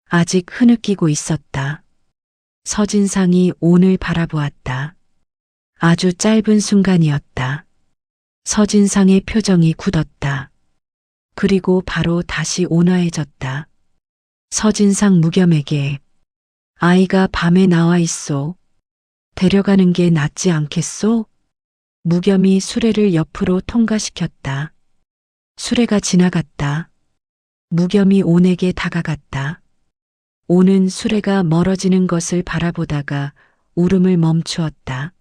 아직 흐느끼고 있었다. 서진상이 온을 바라보았다. 아주 짧은 순간이었다. 서진상의 표정이 굳었다. 그리고 바로 다시 온화해졌다. 서진상 무겸에게 아이가 밤에 나와 있소. 데려가는 게 낫지 않겠소? 무겸이 수레를 옆으로 통과시켰다. 수레가 지나갔다. 무겸이 온에게 다가갔다. 온은 수레가 멀어지는 것을 바라보다가 울음을 멈추었다.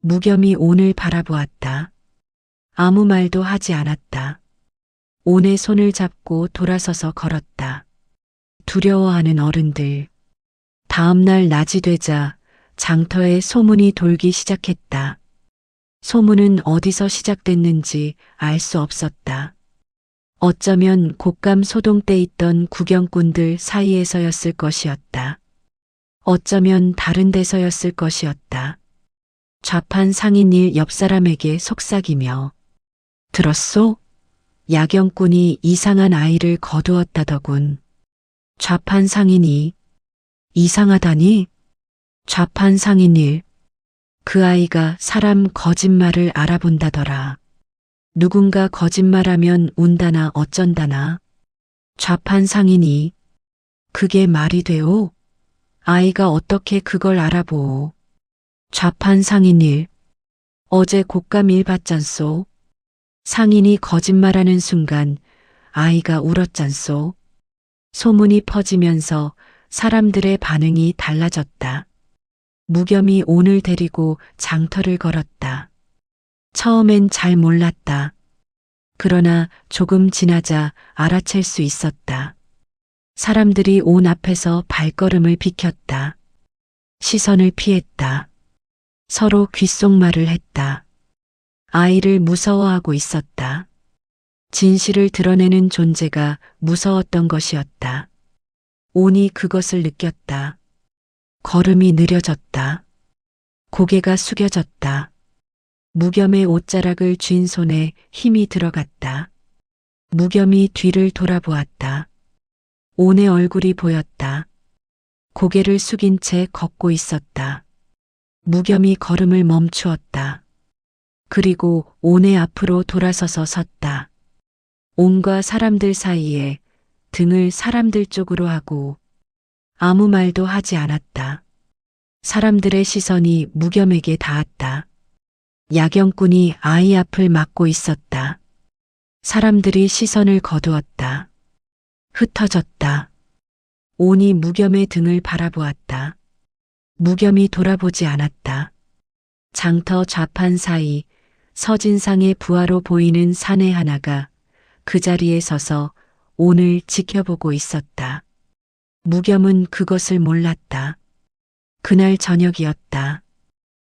무겸이 온을 바라보았다. 아무 말도 하지 않았다. 온의 손을 잡고 돌아서서 걸었다. 두려워하는 어른들. 다음 날 낮이 되자 장터에 소문이 돌기 시작했다. 소문은 어디서 시작됐는지 알 수 없었다. 어쩌면 곶감 소동때 있던 구경꾼들 사이에서였을 것이었다. 어쩌면 다른 데서였을 것이었다. 좌판 상인 일 옆 사람에게 속삭이며 들었소? 야경꾼이 이상한 아이를 거두었다더군. 좌판 상인이. 이상하다니? 좌판 상인일. 그 아이가 사람 거짓말을 알아본다더라. 누군가 거짓말하면 운다나 어쩐다나. 좌판 상인이. 그게 말이 돼오? 아이가 어떻게 그걸 알아보오? 좌판 상인일. 어제 곶감일 봤잖소. 상인이 거짓말하는 순간 아이가 울었잖소. 소문이 퍼지면서 사람들의 반응이 달라졌다. 무겸이 오늘 데리고 장터를 걸었다. 처음엔 잘 몰랐다. 그러나 조금 지나자 알아챌 수 있었다. 사람들이 온 앞에서 발걸음을 비켰다. 시선을 피했다. 서로 귓속말을 했다. 아이를 무서워하고 있었다. 진실을 드러내는 존재가 무서웠던 것이었다. 온이 그것을 느꼈다. 걸음이 느려졌다. 고개가 숙여졌다. 무겸의 옷자락을 쥔 손에 힘이 들어갔다. 무겸이 뒤를 돌아보았다. 온의 얼굴이 보였다. 고개를 숙인 채 걷고 있었다. 무겸이 걸음을 멈추었다. 그리고 온의 앞으로 돌아서서 섰다. 온과 사람들 사이에 등을 사람들 쪽으로 하고 아무 말도 하지 않았다. 사람들의 시선이 무겸에게 닿았다. 야경꾼이 아이 앞을 막고 있었다. 사람들이 시선을 거두었다. 흩어졌다. 온이 무겸의 등을 바라보았다. 무겸이 돌아보지 않았다. 장터 좌판 사이 서진상의 부하로 보이는 사내 하나가 그 자리에 서서 온을 지켜보고 있었다. 무겸은 그것을 몰랐다. 그날 저녁이었다.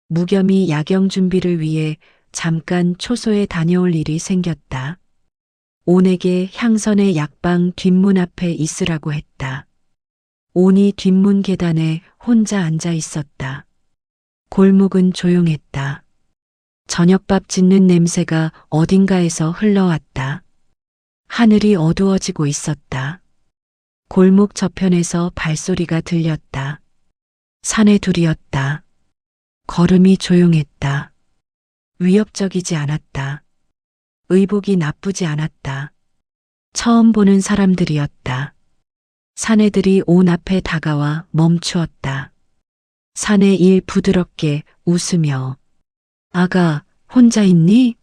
무겸이 야경 준비를 위해 잠깐 초소에 다녀올 일이 생겼다. 온에게 향선의 약방 뒷문 앞에 있으라고 했다. 온이 뒷문 계단에 혼자 앉아 있었다. 골목은 조용했다. 저녁밥 짓는 냄새가 어딘가에서 흘러왔다. 하늘이 어두워지고 있었다. 골목 저편에서 발소리가 들렸다. 사내 둘이었다. 걸음이 조용했다. 위협적이지 않았다. 의복이 나쁘지 않았다. 처음 보는 사람들이었다. 사내들이 온 앞에 다가와 멈추었다. 사내 일 부드럽게 웃으며 아가 혼자 있니?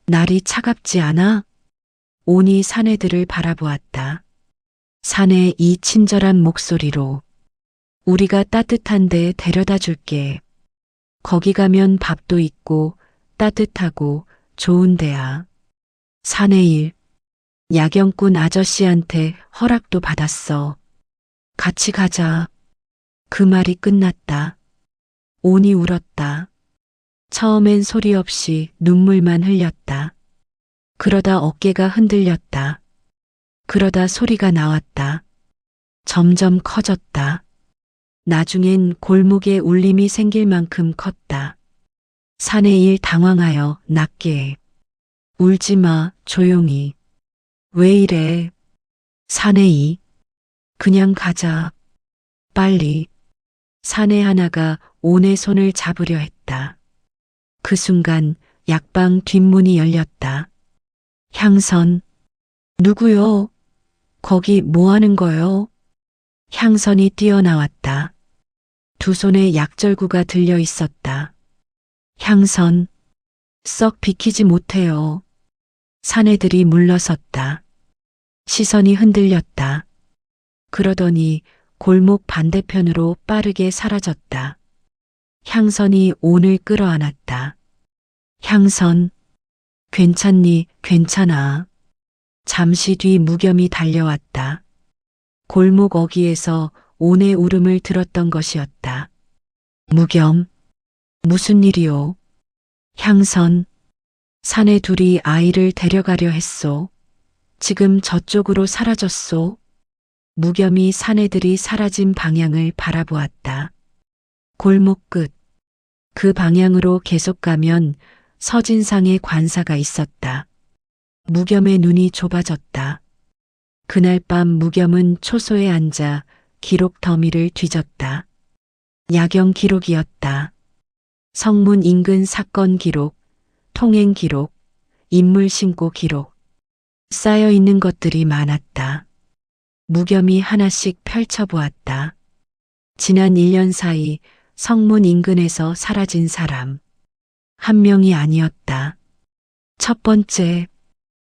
날이 차갑지 않아? 온이 사내들을 바라보았다. 사내 이 친절한 목소리로 우리가 따뜻한 데 데려다 줄게. 거기 가면 밥도 있고 따뜻하고 좋은 데야. 사내일. 야경꾼 아저씨한테 허락도 받았어. 같이 가자. 그 말이 끝났다. 온이 울었다. 처음엔 소리 없이 눈물만 흘렸다. 그러다 어깨가 흔들렸다. 그러다 소리가 나왔다. 점점 커졌다. 나중엔 골목에 울림이 생길 만큼 컸다. 사내일 당황하여 낮게 울지 마, 조용히. 왜 이래? 사내이. 그냥 가자. 빨리. 사내 하나가 온의 손을 잡으려 했다. 그 순간 약방 뒷문이 열렸다. 향선. 누구요? 거기 뭐 하는 거요? 향선이 뛰어나왔다. 두 손에 약절구가 들려 있었다. 향선. 썩 비키지 못해요. 사내들이 물러섰다. 시선이 흔들렸다. 그러더니 골목 반대편으로 빠르게 사라졌다. 향선이 온을 끌어안았다. 향선. 괜찮니? 괜찮아. 잠시 뒤 무겸이 달려왔다. 골목 어귀에서 온의 울음을 들었던 것이었다. 무겸. 무슨 일이오? 향선. 사내 둘이 아이를 데려가려 했소. 지금 저쪽으로 사라졌소. 무겸이 사내들이 사라진 방향을 바라보았다. 골목 끝. 그 방향으로 계속 가면 서진상의 관사가 있었다. 무겸의 눈이 좁아졌다. 그날 밤 무겸은 초소에 앉아 기록 더미를 뒤졌다. 야경 기록이었다. 성문 인근 사건 기록, 통행 기록, 인물 신고 기록. 쌓여 있는 것들이 많았다. 무겸이 하나씩 펼쳐보았다. 지난 1년 사이 성문 인근에서 사라진 사람. 한 명이 아니었다. 첫 번째,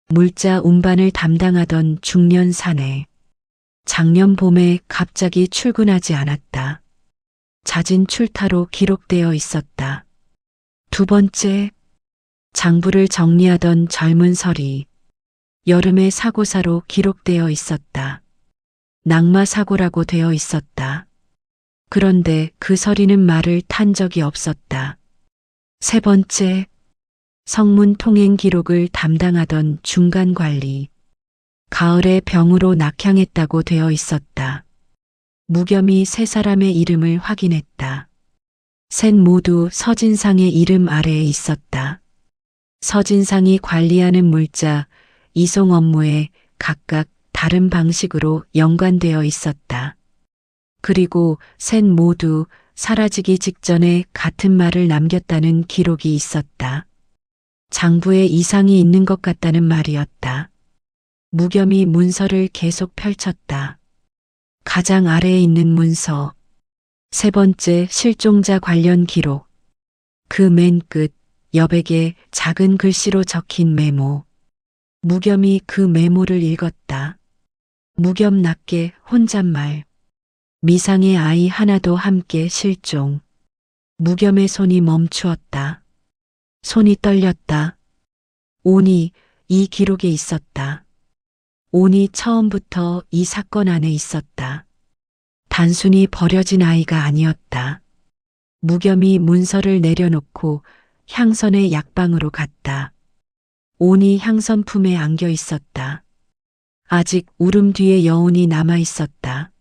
물자 운반을 담당하던 중년 사내. 작년 봄에 갑자기 출근하지 않았다. 잦은 출타로 기록되어 있었다. 두 번째, 장부를 정리하던 젊은 서리. 여름에 사고사로 기록되어 있었다. 낙마 사고라고 되어 있었다. 그런데 그 서리는 말을 탄 적이 없었다. 세 번째, 성문 통행 기록을 담당하던 중간 관리. 가을에 병으로 낙향했다고 되어 있었다. 무겸이 세 사람의 이름을 확인했다. 셋 모두 서진상의 이름 아래에 있었다. 서진상이 관리하는 물자, 이송 업무에 각각 다른 방식으로 연관되어 있었다. 그리고 셋 모두 사라지기 직전에 같은 말을 남겼다는 기록이 있었다. 장부에 이상이 있는 것 같다는 말이었다. 무겸이 문서를 계속 펼쳤다. 가장 아래에 있는 문서. 세 번째 실종자 관련 기록. 그 맨 끝 여백에 작은 글씨로 적힌 메모. 무겸이 그 메모를 읽었다. 무겸 낮게 혼잣말. 미상의 아이 하나도 함께 실종. 무겸의 손이 멈추었다. 손이 떨렸다. 온이 이 기록에 있었다. 온이 처음부터 이 사건 안에 있었다. 단순히 버려진 아이가 아니었다. 무겸이 문서를 내려놓고 향선의 약방으로 갔다. 온이 향선 품에 안겨 있었다. 아직 울음 뒤에 여운이 남아 있었다.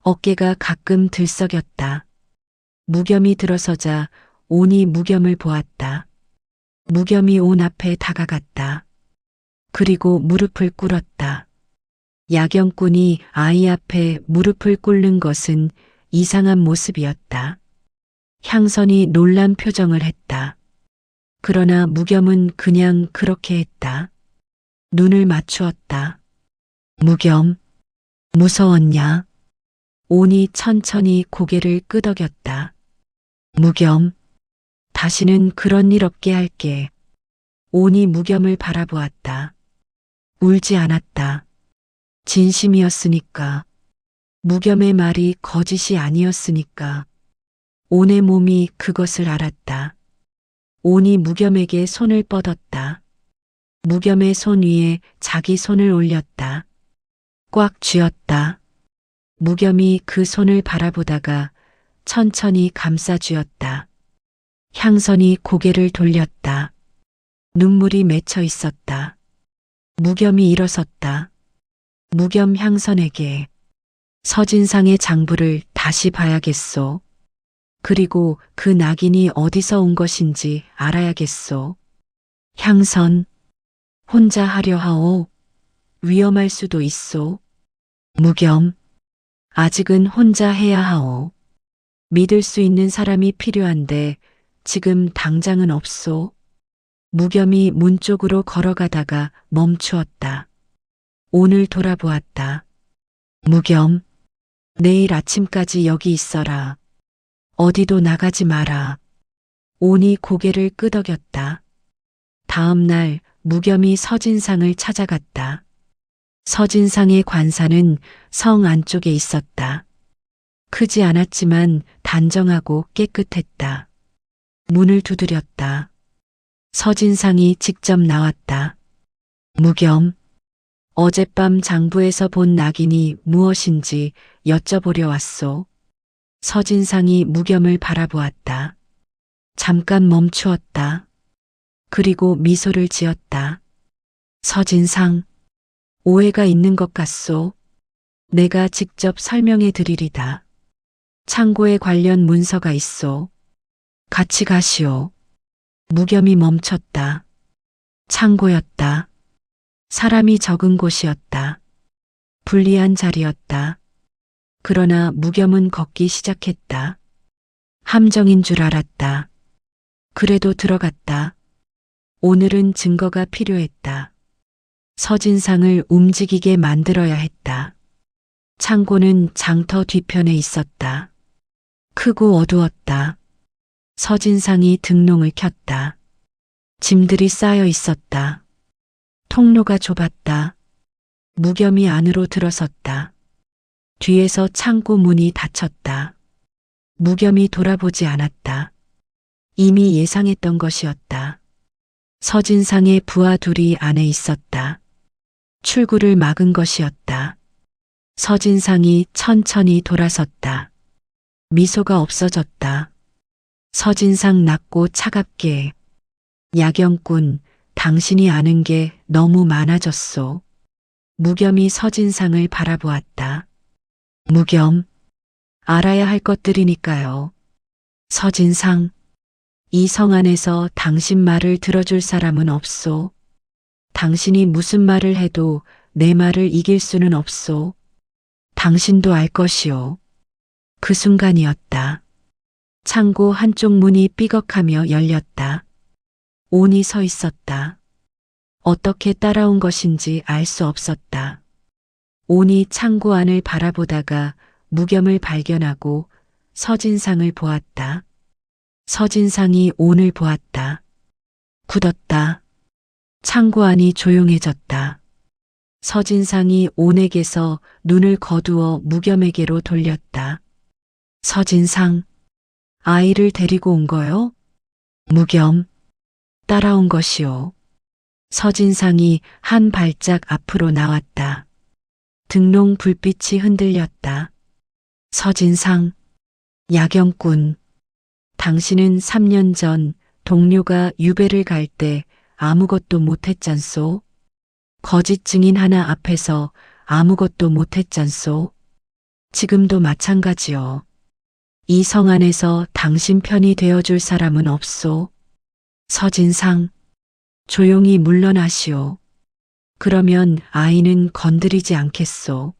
어깨가 가끔 들썩였다. 무겸이 들어서자 온이 무겸을 보았다. 무겸이 온 앞에 다가갔다. 그리고 무릎을 꿇었다. 야경꾼이 아이 앞에 무릎을 꿇는 것은 이상한 모습이었다. 향선이 놀란 표정을 했다. 그러나 무겸은 그냥 그렇게 했다. 눈을 맞추었다. 무겸, 무서웠냐? 온이 천천히 고개를 끄덕였다. 무겸, 다시는 그런 일 없게 할게. 온이 무겸을 바라보았다. 울지 않았다. 진심이었으니까. 무겸의 말이 거짓이 아니었으니까. 온의 몸이 그것을 알았다. 온이 무겸에게 손을 뻗었다. 무겸의 손 위에 자기 손을 올렸다. 꽉 쥐었다. 무겸이 그 손을 바라보다가 천천히 감싸 쥐었다. 향선이 고개를 돌렸다. 눈물이 맺혀 있었다. 무겸이 일어섰다. 무겸 향선에게 서진상의 장부를 다시 봐야겠소. 그리고 그 낙인이 어디서 온 것인지 알아야겠소. 향선, 혼자 하려 하오. 위험할 수도 있소. 무겸, 아직은 혼자 해야 하오. 믿을 수 있는 사람이 필요한데 지금 당장은 없소. 무겸이 문 쪽으로 걸어가다가 멈추었다. 온을 돌아보았다. 무겸, 내일 아침까지 여기 있어라. 어디도 나가지 마라. 온이 고개를 끄덕였다. 다음 날 무겸이 서진상을 찾아갔다. 서진상의 관사는 성 안쪽에 있었다. 크지 않았지만 단정하고 깨끗했다. 문을 두드렸다. 서진상이 직접 나왔다. 무겸, 어젯밤 장부에서 본 낙인이 무엇인지 여쭤보려 왔소. 서진상이 무겸을 바라보았다. 잠깐 멈추었다. 그리고 미소를 지었다. 서진상, 오해가 있는 것 같소. 내가 직접 설명해 드리리다. 창고에 관련 문서가 있소. 같이 가시오. 무겸이 멈췄다. 창고였다. 사람이 적은 곳이었다. 불리한 자리였다. 그러나 무겸은 걷기 시작했다. 함정인 줄 알았다. 그래도 들어갔다. 오늘은 증거가 필요했다. 서진상을 움직이게 만들어야 했다. 창고는 장터 뒤편에 있었다. 크고 어두웠다. 서진상이 등롱을 켰다. 짐들이 쌓여 있었다. 통로가 좁았다. 무겸이 안으로 들어섰다. 뒤에서 창고 문이 닫혔다. 무겸이 돌아보지 않았다. 이미 예상했던 것이었다. 서진상의 부하 둘이 안에 있었다. 출구를 막은 것이었다. 서진상이 천천히 돌아섰다. 미소가 없어졌다. 서진상 낮고 차갑게 야경꾼, 당신이 아는 게 너무 많아졌소. 무겸이 서진상을 바라보았다. 무겸, 알아야 할 것들이니까요. 서진상, 이 성 안에서 당신 말을 들어줄 사람은 없소. 당신이 무슨 말을 해도 내 말을 이길 수는 없소. 당신도 알 것이오. 그 순간이었다. 창고 한쪽 문이 삐걱하며 열렸다. 온이 서 있었다. 어떻게 따라온 것인지 알 수 없었다. 온이 창고 안을 바라보다가 무겸을 발견하고 서진상을 보았다. 서진상이 온을 보았다. 굳었다. 창고 안이 조용해졌다. 서진상이 온에게서 눈을 거두어 무겸에게로 돌렸다. 서진상, 아이를 데리고 온 거요? 무겸, 따라온 것이오. 서진상이 한 발짝 앞으로 나왔다. 등롱 불빛이 흔들렸다. 서진상, 야경꾼, 당신은 3년 전 동료가 유배를 갈 때 아무것도 못했잖소. 거짓 증인 하나 앞에서 아무것도 못했잖소. 지금도 마찬가지요. 이 성 안에서 당신 편이 되어줄 사람은 없소. 서진상, 조용히 물러나시오. 그러면 아이는 건드리지 않겠소.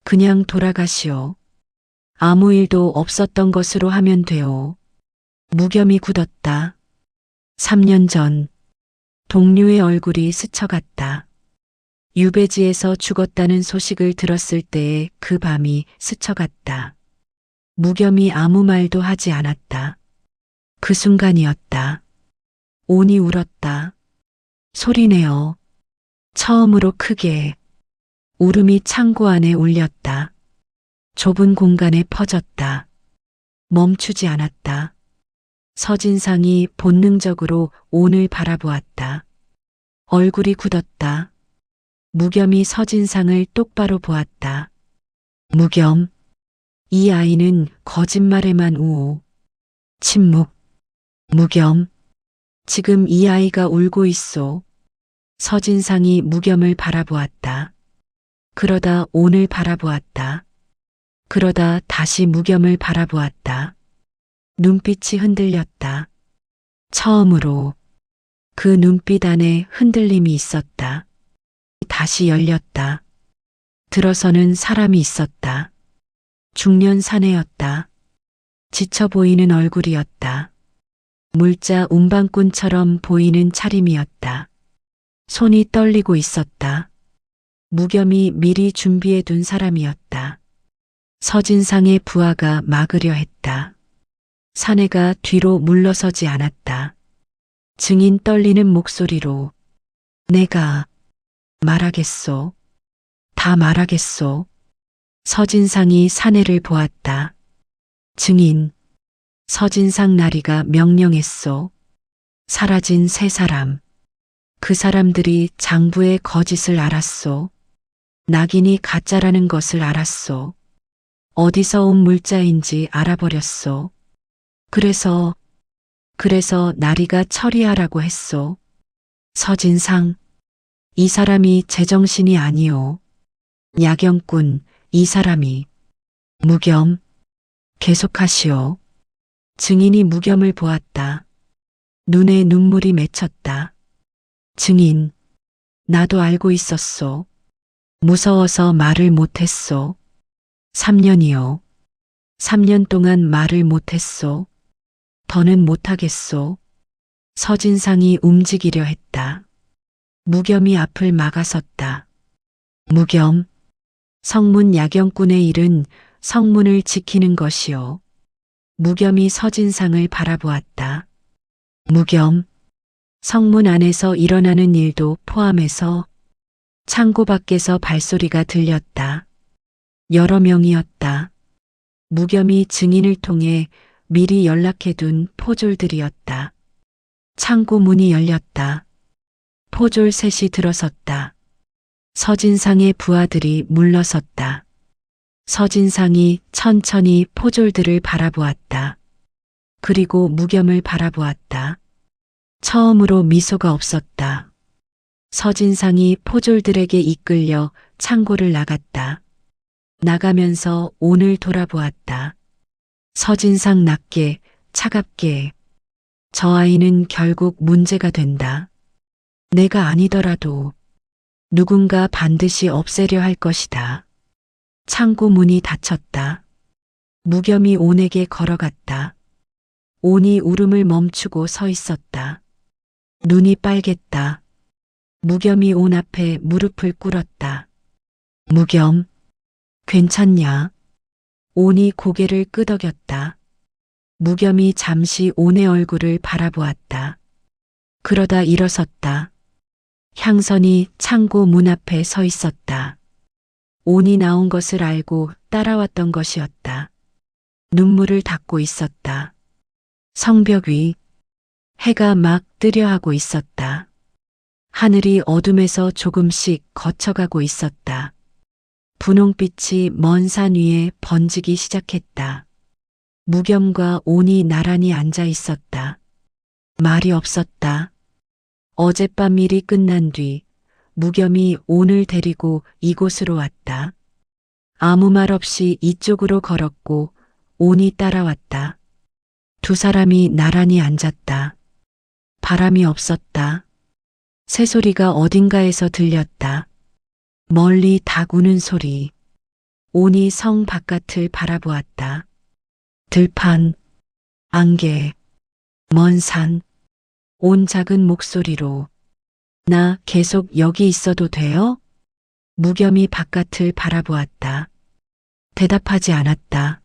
그냥 돌아가시오. 아무 일도 없었던 것으로 하면 돼요. 무겸이 굳었다. 3년 전 동료의 얼굴이 스쳐갔다. 유배지에서 죽었다는 소식을 들었을 때의 그 밤이 스쳐갔다. 무겸이 아무 말도 하지 않았다. 그 순간이었다. 온이 울었다. 소리내어. 처음으로 크게. 울음이 창고 안에 울렸다. 좁은 공간에 퍼졌다. 멈추지 않았다. 서진상이 본능적으로 온을 바라보았다. 얼굴이 굳었다. 무겸이 서진상을 똑바로 보았다. 무겸, 이 아이는 거짓말에만 우호. 침묵. 무겸, 지금 이 아이가 울고 있소. 서진상이 무겸을 바라보았다. 그러다 온을 바라보았다. 그러다 다시 무겸을 바라보았다. 눈빛이 흔들렸다. 처음으로 그 눈빛 안에 흔들림이 있었다. 다시 열렸다. 들어서는 사람이 있었다. 중년 사내였다. 지쳐 보이는 얼굴이었다. 물자 운반꾼처럼 보이는 차림이었다. 손이 떨리고 있었다. 무겸이 미리 준비해 둔 사람이었다. 서진상의 부하가 막으려 했다. 사내가 뒤로 물러서지 않았다. 증인 떨리는 목소리로 내가 말하겠소. 다 말하겠소. 서진상이 사내를 보았다. 증인. 서진상 나리가 명령했소. 사라진 세 사람. 그 사람들이 장부의 거짓을 알았소. 낙인이 가짜라는 것을 알았소. 어디서 온 물자인지 알아버렸소. 그래서 나리가 처리하라고 했소. 서진상, 이 사람이 제정신이 아니오. 야경꾼, 이 사람이. 무겸, 계속하시오. 증인이 무겸을 보았다. 눈에 눈물이 맺혔다. 증인, 나도 알고 있었소. 무서워서 말을 못했소. 3년이요. 3년 동안 말을 못했소. 더는 못하겠소. 서진상이 움직이려 했다. 무겸이 앞을 막아섰다. 무겸, 성문 야경꾼의 일은 성문을 지키는 것이요. 무겸이 서진상을 바라보았다. 무겸, 성문 안에서 일어나는 일도 포함해서 창고 밖에서 발소리가 들렸다. 여러 명이었다. 무겸이 증인을 통해 미리 연락해둔 포졸들이었다. 창고 문이 열렸다. 포졸 셋이 들어섰다. 서진상의 부하들이 물러섰다. 서진상이 천천히 포졸들을 바라보았다. 그리고 무겸을 바라보았다. 처음으로 미소가 없었다. 서진상이 포졸들에게 이끌려 창고를 나갔다. 나가면서 온을 돌아보았다. 서진상 낮게, 차갑게. 저 아이는 결국 문제가 된다. 내가 아니더라도 누군가 반드시 없애려 할 것이다. 창고 문이 닫혔다. 무겸이 온에게 걸어갔다. 온이 울음을 멈추고 서 있었다. 눈이 빨갰다. 무겸이 온 앞에 무릎을 꿇었다. 무겸, 괜찮냐? 온이 고개를 끄덕였다. 무겸이 잠시 온의 얼굴을 바라보았다. 그러다 일어섰다. 향선이 창고 문 앞에 서 있었다. 온이 나온 것을 알고 따라왔던 것이었다. 눈물을 닦고 있었다. 성벽 위 해가 막 뜨려 하고 있었다. 하늘이 어둠에서 조금씩 거쳐가고 있었다. 분홍빛이 먼 산 위에 번지기 시작했다. 무겸과 온이 나란히 앉아 있었다. 말이 없었다. 어젯밤 일이 끝난 뒤 무겸이 온을 데리고 이곳으로 왔다. 아무 말 없이 이쪽으로 걸었고 온이 따라왔다. 두 사람이 나란히 앉았다. 바람이 없었다. 새소리가 어딘가에서 들렸다. 멀리 닭 우는 소리. 온이 성 바깥을 바라보았다. 들판, 안개, 먼 산, 온 작은 목소리로 나 계속 여기 있어도 돼요? 무겸이 바깥을 바라보았다. 대답하지 않았다.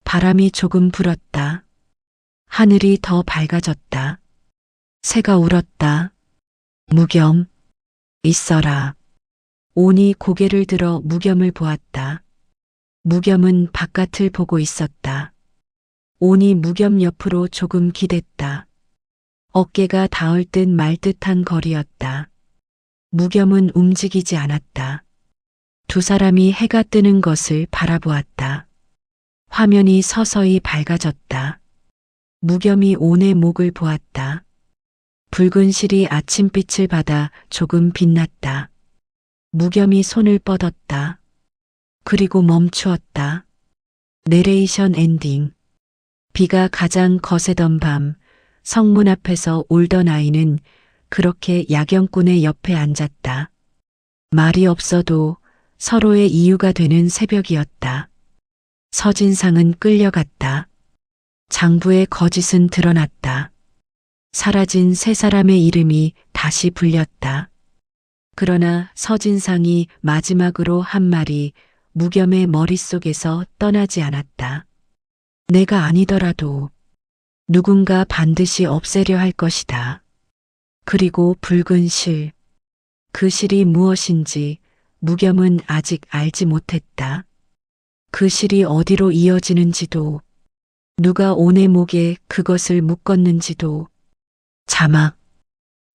바람이 조금 불었다. 하늘이 더 밝아졌다. 새가 울었다. 무겸, 있어라. 온이 고개를 들어 무겸을 보았다. 무겸은 바깥을 보고 있었다. 온이 무겸 옆으로 조금 기댔다. 어깨가 닿을 듯 말 듯한 거리였다. 무겸은 움직이지 않았다. 두 사람이 해가 뜨는 것을 바라보았다. 화면이 서서히 밝아졌다. 무겸이 온의 목을 보았다. 붉은 실이 아침빛을 받아 조금 빛났다. 무겸이 손을 뻗었다. 그리고 멈추었다. 내레이션 엔딩. 비가 가장 거세던 밤, 성문 앞에서 울던 아이는 그렇게 야경꾼의 옆에 앉았다. 말이 없어도 서로의 이유가 되는 새벽이었다. 서진상은 끌려갔다. 장부의 거짓은 드러났다. 사라진 세 사람의 이름이 다시 불렸다. 그러나 서진상이 마지막으로 한 말이 무겸의 머릿속에서 떠나지 않았다. 내가 아니더라도 누군가 반드시 없애려 할 것이다. 그리고 붉은 실. 그 실이 무엇인지 무겸은 아직 알지 못했다. 그 실이 어디로 이어지는지도, 누가 온의 목에 그것을 묶었는지도. 자막.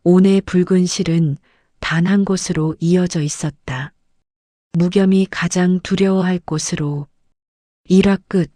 온의 붉은 실은 단 한 곳으로 이어져 있었다. 무겸이 가장 두려워할 곳으로. 일화 끝.